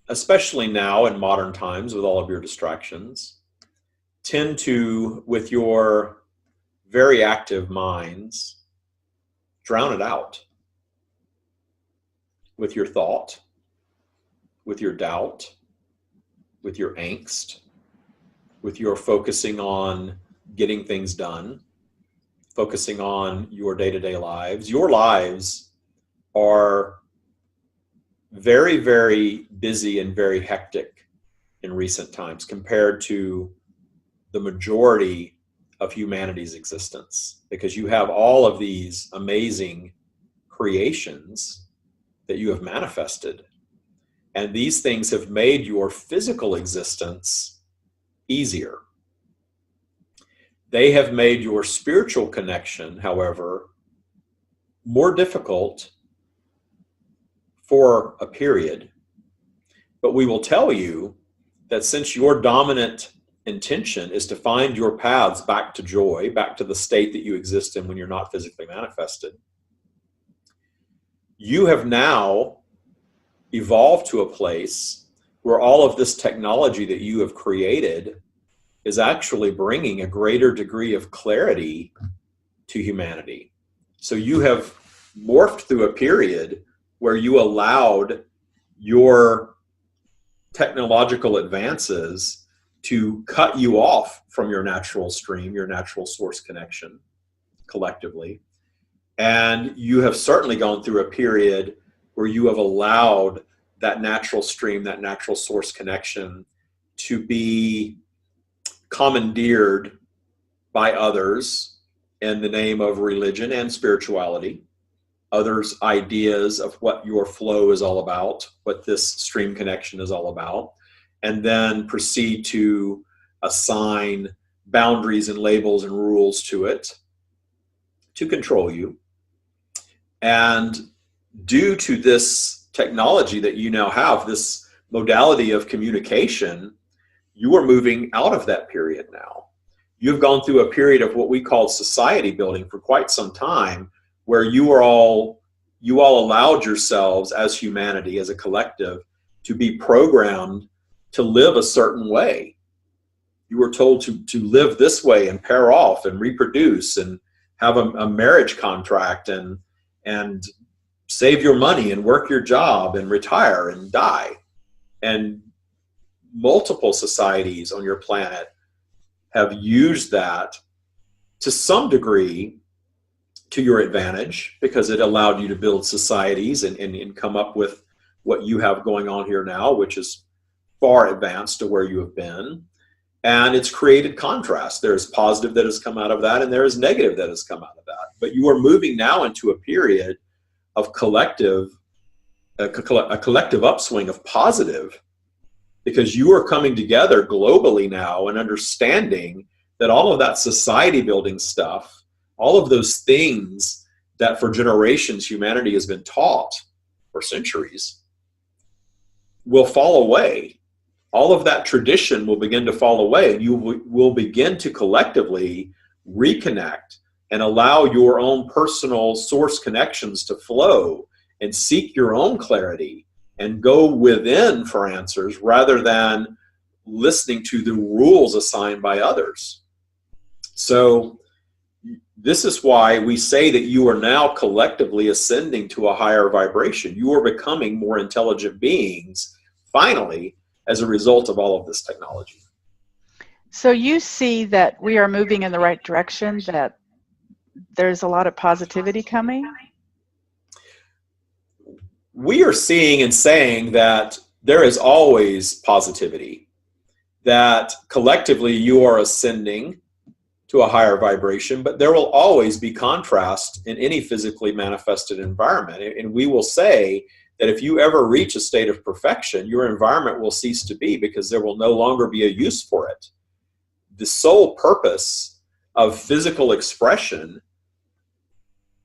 especially now in modern times with all of your distractions, tend to, with your very active minds, drown it out with your thought, with your doubt, with your angst, with your focusing on getting things done, focusing on your day-to-day lives. Your lives are very, very busy and very hectic in recent times compared to the majority of humanity's existence, because you have all of these amazing creations that you have manifested, and these things have made your physical existence easier. They have made your spiritual connection, however, more difficult for a period. But we will tell you that since your dominant intention is to find your paths back to joy, back to the state that you exist in when you're not physically manifested, you have now evolved to a place where all of this technology that you have created is actually bringing a greater degree of clarity to humanity. So you have morphed through a period where you allowed your technological advances to cut you off from your natural stream, your natural source connection collectively. And you have certainly gone through a period where you have allowed that natural stream, that natural source connection to be commandeered by others in the name of religion and spirituality, others' ideas of what your flow is all about, what this stream connection is all about, and then proceed to assign boundaries and labels and rules to it to control you. And due to this technology that you now have, this modality of communication, you are moving out of that period now. You've gone through a period of what we call society building for quite some time, where you all allowed yourselves as humanity, as a collective, to be programmed to live a certain way. You were told to live this way and pair off and reproduce and have a marriage contract and save your money and work your job and retire and die. And multiple societies on your planet have used that to some degree to your advantage, because it allowed you to build societies and come up with what you have going on here now, which is far advanced to where you have been. And it's created contrast. There's positive that has come out of that, and there is negative that has come out of that. But you are moving now into a period of a collective upswing of positive, because you are coming together globally now and understanding that all of that society building stuff, all of those things that for generations humanity has been taught for centuries, will fall away. All of that tradition will begin to fall away, and you will begin to collectively reconnect and allow your own personal source connections to flow and seek your own clarity and go within for answers rather than listening to the rules assigned by others. So this is why we say that you are now collectively ascending to a higher vibration. You are becoming more intelligent beings, finally, as a result of all of this technology. So you see that we are moving in the right direction, that there's a lot of positivity coming? We are seeing and saying that there is always positivity, that collectively you are ascending to a higher vibration, but there will always be contrast in any physically manifested environment. And we will say that if you ever reach a state of perfection, your environment will cease to be, because there will no longer be a use for it. The sole purpose of physical expression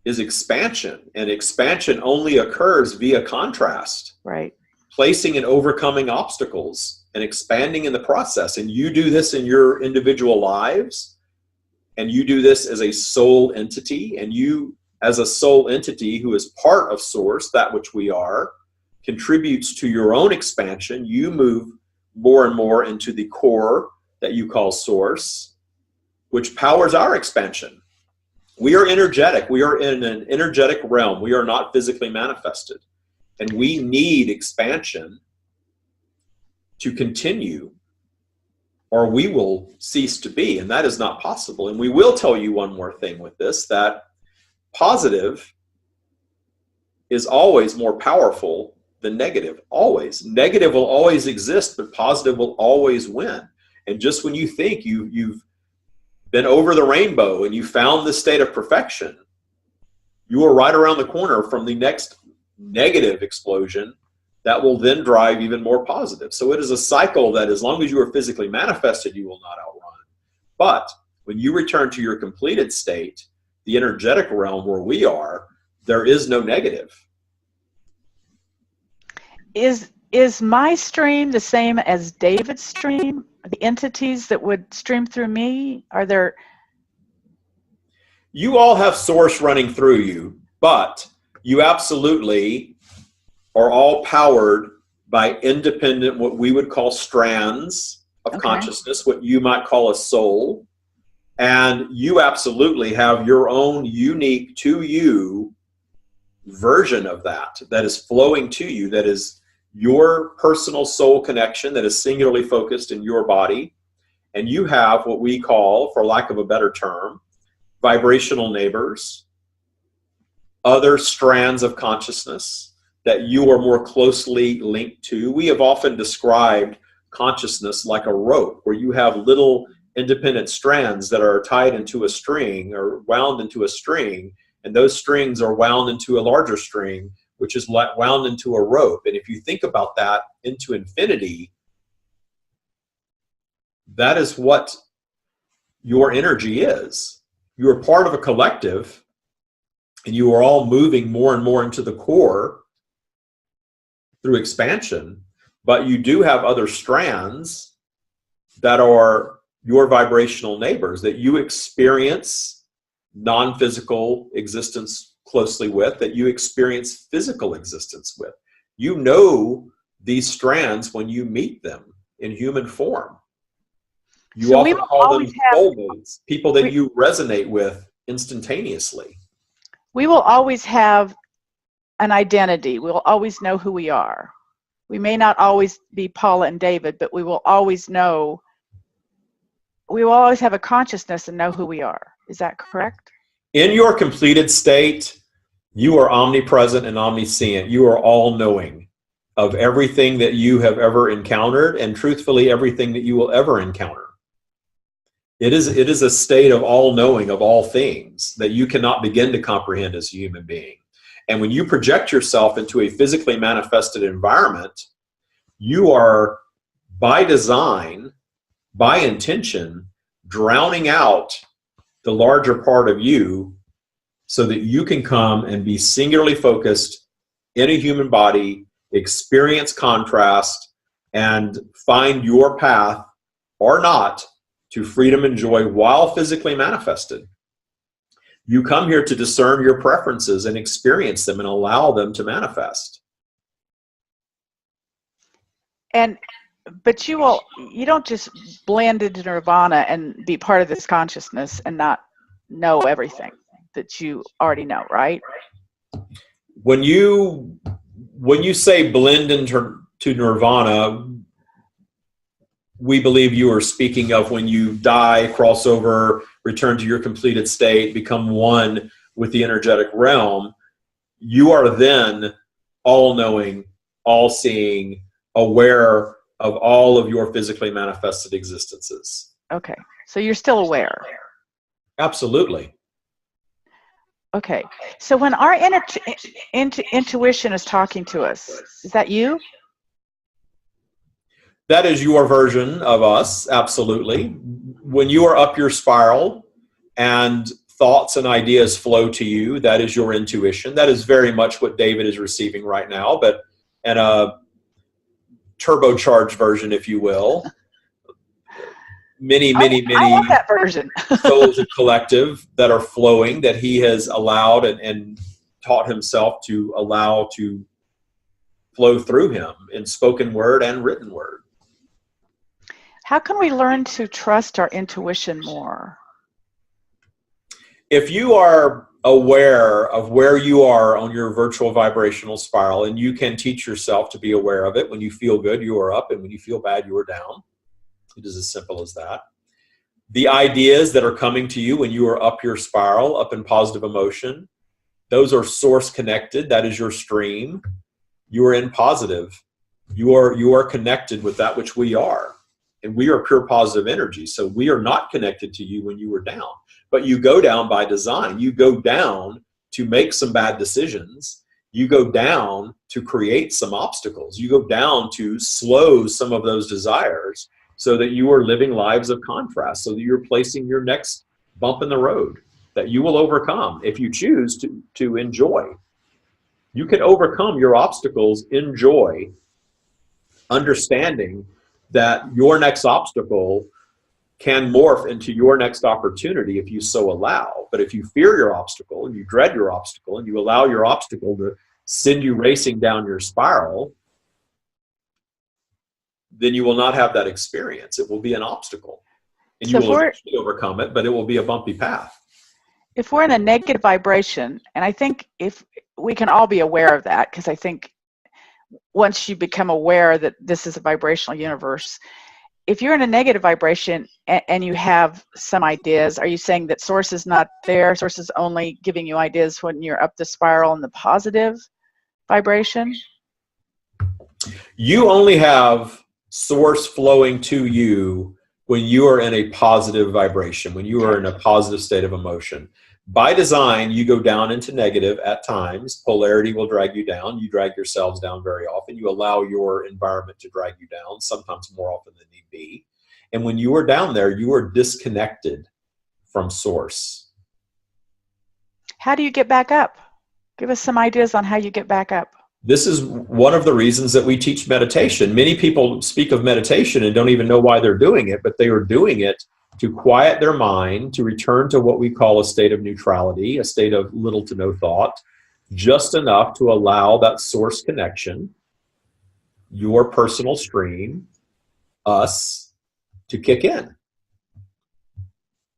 is expansion, and expansion only occurs via contrast. Right. Placing and overcoming obstacles and expanding in the process. And you do this in your individual lives, and you do this as a soul entity, and you, as a soul entity who is part of Source, that which we are, contributes to your own expansion. You move more and more into the core that you call Source, which powers our expansion. We are energetic. We are in an energetic realm. We are not physically manifested. And we need expansion to continue, or we will cease to be. And that is not possible. And we will tell you one more thing with this, that positive is always more powerful the negative, always. Negative will always exist, but positive will always win. And just when you think you've been over the rainbow and you found the state of perfection, you are right around the corner from the next negative explosion that will then drive even more positive. So it is a cycle that as long as you are physically manifested, you will not outrun. But when you return to your completed state, the energetic realm where we are, there is no negative. Is my stream the same as David's stream? The entities that would stream through me, are there? You all have source running through you, but you absolutely are all powered by independent, what we would call strands of consciousness, what you might call a soul. And you absolutely have your own unique to you version of that is flowing to you, that is your personal soul connection, that is singularly focused in your body. And you have what we call, for lack of a better term, vibrational neighbors, other strands of consciousness that you are more closely linked to. We have often described consciousness like a rope, where you have little independent strands that are tied into a string or wound into a string, and those strings are wound into a larger string, which is wound into a rope. And if you think about that into infinity, that is what your energy is. You are part of a collective, and you are all moving more and more into the core through expansion, but you do have other strands that are your vibrational neighbors that you experience non-physical existence closely with, that you experience physical existence with. You know these strands when you meet them in human form. You often call them soulmates, people that you resonate with instantaneously. We will always have an identity. We'll always know who we are. We may not always be Paula and David, but we will always know. We will always have a consciousness and know who we are. Is that correct? In your completed state, you are omnipresent and omniscient. You are all-knowing of everything that you have ever encountered, and truthfully, everything that you will ever encounter. It is a state of all-knowing of all things that you cannot begin to comprehend as a human being. And when you project yourself into a physically manifested environment, you are, by design, by intention, drowning out the larger part of you so that you can come and be singularly focused in a human body, experience contrast, and find your path or not to freedom and joy while physically manifested. You come here to discern your preferences and experience them and allow them to manifest. But you don't just blend into nirvana and be part of this consciousness and not know everything that you already know, right? When you say blend into nirvana, we believe you are speaking of when you die, cross over, return to your completed state, become one with the energetic realm. You are then all-knowing, all-seeing, aware of all of your physically manifested existences. Okay, so you're still aware. Absolutely. Okay, so when our intuition is talking to us, is that you? That is your version of us, absolutely. When you are up your spiral and thoughts and ideas flow to you, that is your intuition. That is very much what David is receiving right now, but in a turbocharged version, if you will. Many I love that version. souls of collective that are flowing, that he has allowed and taught himself to allow to flow through him in spoken word and written word. How can we learn to trust our intuition more? If you are aware of where you are on your virtual vibrational spiral, and you can teach yourself to be aware of it, when you feel good, you are up, and when you feel bad, you are down. It is as simple as that. The ideas that are coming to you when you are up your spiral, up in positive emotion, those are source connected. That is your stream. you are in positive, you are connected with that which we are. And we are pure positive energy. So we are not connected to you when you were down. But you go down by design. You go down to make some bad decisions. You go down to create some obstacles. You go down to slow some of those desires so that you are living lives of contrast, so that you're placing your next bump in the road that you will overcome if you choose to enjoy. You can overcome your obstacles in joy, understanding that your next obstacle can morph into your next opportunity if you so allow. But if you fear your obstacle and you dread your obstacle and you allow your obstacle to send you racing down your spiral, then you will not have that experience. It will be an obstacle. And you will eventually overcome it, but it will be a bumpy path. If we're in a negative vibration, and I think if we can all be aware of that, because I think once you become aware that this is a vibrational universe, if you're in a negative vibration and you have some ideas, are you saying that source is not there? Source is only giving you ideas when you're up the spiral in the positive vibration? You only have source flowing to you when you are in a positive vibration, when you are in a positive state of emotion. By design, you go down into negative at times. Polarity will drag you down. You drag yourselves down very often. You allow your environment to drag you down, sometimes more often than need be. And when you are down there, you are disconnected from source. How do you get back up? Give us some ideas on how you get back up. This is one of the reasons that we teach meditation. Many people speak of meditation and don't even know why they're doing it, but they are doing it to quiet their mind, to return to what we call a state of neutrality, a state of little to no thought, just enough to allow that source connection, your personal stream, us, to kick in.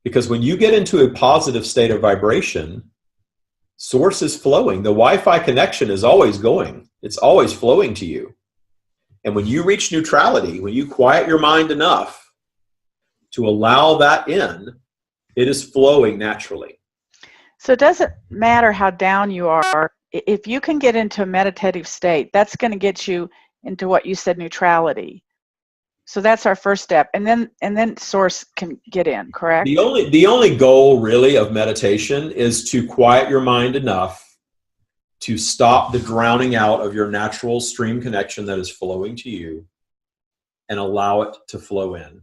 Because when you get into a positive state of vibration, source is flowing. The Wi-Fi connection is always going. It's always flowing to you. And when you reach neutrality, when you quiet your mind enough to allow that in, it is flowing naturally. So it doesn't matter how down you are. If you can get into a meditative state, that's going to get you into what you said, neutrality. So that's our first step. And then source can get in, correct? The only goal really of meditation is to quiet your mind enough to stop the drowning out of your natural stream connection that is flowing to you and allow it to flow in.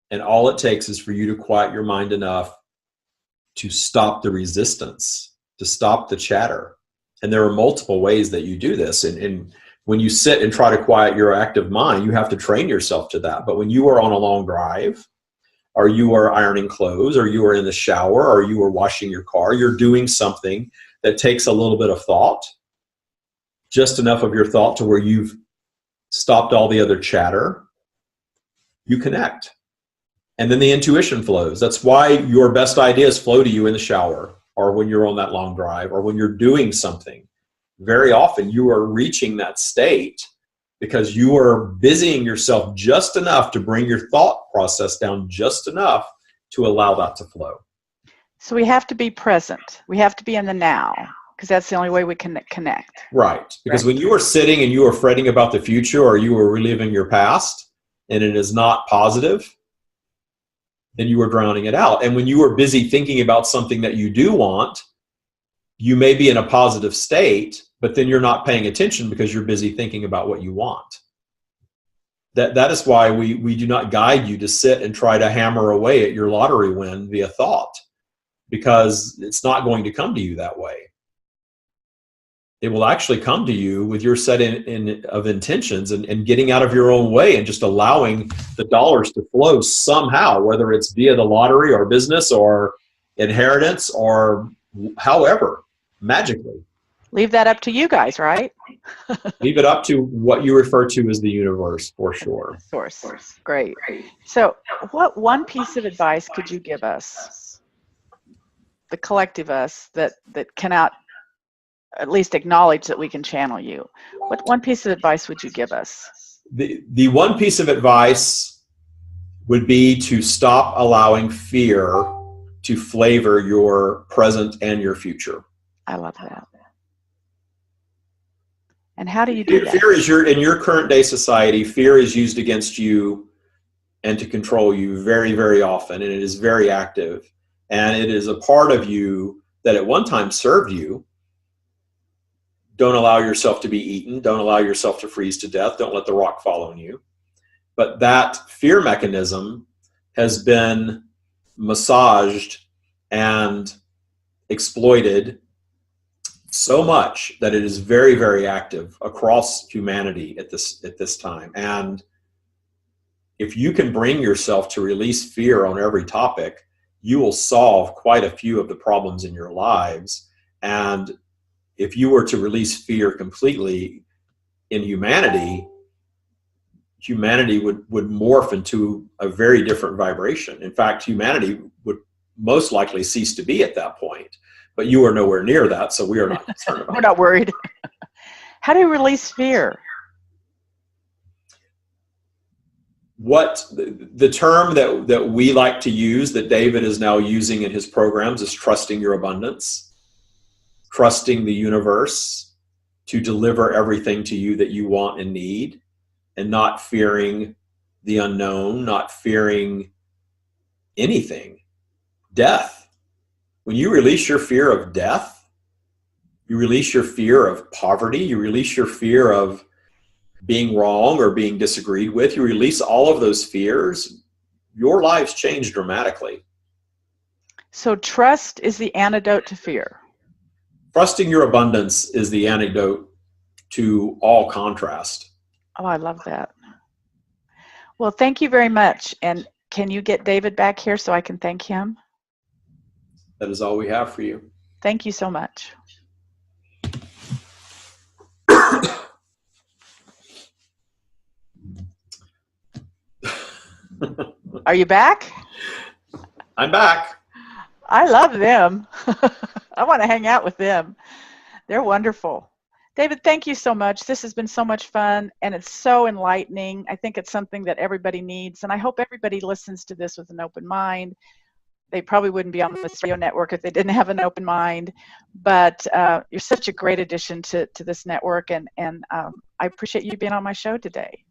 And all it takes is for you to quiet your mind enough to stop the resistance, to stop the chatter. And there are multiple ways that you do this. And when you sit and try to quiet your active mind, you have to train yourself to that. But when you are on a long drive, or you are ironing clothes, or you are in the shower, or you are washing your car, you're doing something that takes a little bit of thought, just enough of your thought to where you've stopped all the other chatter, you connect. And then the intuition flows. That's why your best ideas flow to you in the shower, or when you're on that long drive, or when you're doing something. Very often you are reaching that state because you are busying yourself just enough to bring your thought process down just enough to allow that to flow. So we have to be present. We have to be in the now, because that's the only way we can connect. Right. Because when you are sitting and you are fretting about the future, or you are reliving your past, and it is not positive, then you are drowning it out. And when you are busy thinking about something that you do want, you may be in a positive state, but then you're not paying attention because you're busy thinking about what you want. That is why we do not guide you to sit and try to hammer away at your lottery win via thought, because it's not going to come to you that way. It will actually come to you with your set of intentions and getting out of your own way and just allowing the dollars to flow somehow, whether it's via the lottery or business or inheritance or however, magically. Leave that up to you guys, right? Leave it up to what you refer to as the universe, for sure. Source. Great. So what one piece of advice could you give us, the collective us, that cannot at least acknowledge that we can channel you? What one piece of advice would you give us? The one piece of advice would be to stop allowing fear to flavor your present and your future. I love that. And how do you do that? Fear is in your current day society, fear is used against you and to control you very, very often, and it is very active. And it is a part of you that at one time served you. Don't allow yourself to be eaten. Don't allow yourself to freeze to death. Don't let the rock fall on you. But that fear mechanism has been massaged and exploited so much that it is very, very active across humanity at this time. And if you can bring yourself to release fear on every topic, you will solve quite a few of the problems in your lives. And if you were to release fear completely in humanity, humanity would morph into a very different vibration. In fact, humanity would most likely cease to be at that point. But you are nowhere near that, so we are not concerned about it. We're not worried. How do you release fear? What the term that we like to use, that David is now using in his programs, is trusting your abundance, trusting the universe to deliver everything to you that you want and need, and not fearing the unknown, not fearing anything. Death. When you release your fear of death, you release your fear of poverty, you release your fear of being wrong or being disagreed with, you release all of those fears, your lives change dramatically. So trust is the antidote to fear. Trusting your abundance is the antidote to all contrast. Oh, I love that. Well, thank you very much. And can you get David back here so I can thank him? That is all we have for you. Thank you so much. Are you back? I'm back. I love them. I want to hang out with them. They're wonderful. David, thank you so much. This has been so much fun, and it's so enlightening. I think it's something that everybody needs, and I hope everybody listens to this with an open mind. They probably wouldn't be on this radio network if they didn't have an open mind, but you're such a great addition to this network, and I appreciate you being on my show today.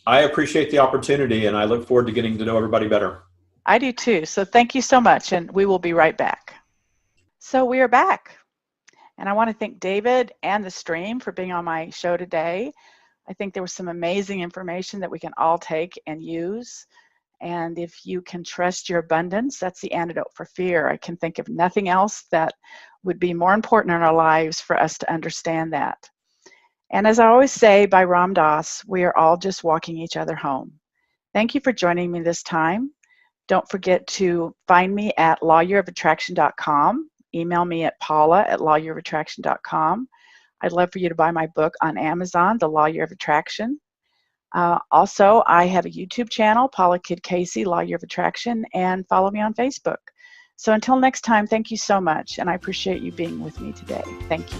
I appreciate the opportunity, and I look forward to getting to know everybody better. I do too. So thank you so much, and we will be right back. So we are back, and I want to thank David and the stream for being on my show today. I think there was some amazing information that we can all take and use. And if you can trust your abundance, that's the antidote for fear. I can think of nothing else that would be more important in our lives for us to understand that. And as I always say by Ram Dass, we are all just walking each other home. Thank you for joining me this time. Don't forget to find me at lawyearofattraction.com. Email me at paula@lawyearofattraction.com. I'd love for you to buy my book on Amazon, The Law Year of Attraction. Also, I have a YouTube channel, Paula Kid Casey, Law Year of Attraction, and follow me on Facebook. So until next time, thank you so much, and I appreciate you being with me today. Thank you.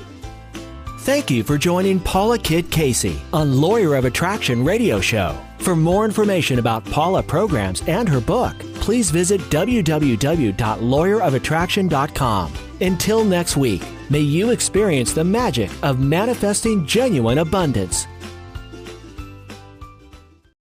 Thank you for joining Paula Kid Casey on Lawyer of Attraction radio show. For more information about Paula programs and her book, please visit www.lawyerofattraction.com. Until next week, may you experience the magic of manifesting genuine abundance.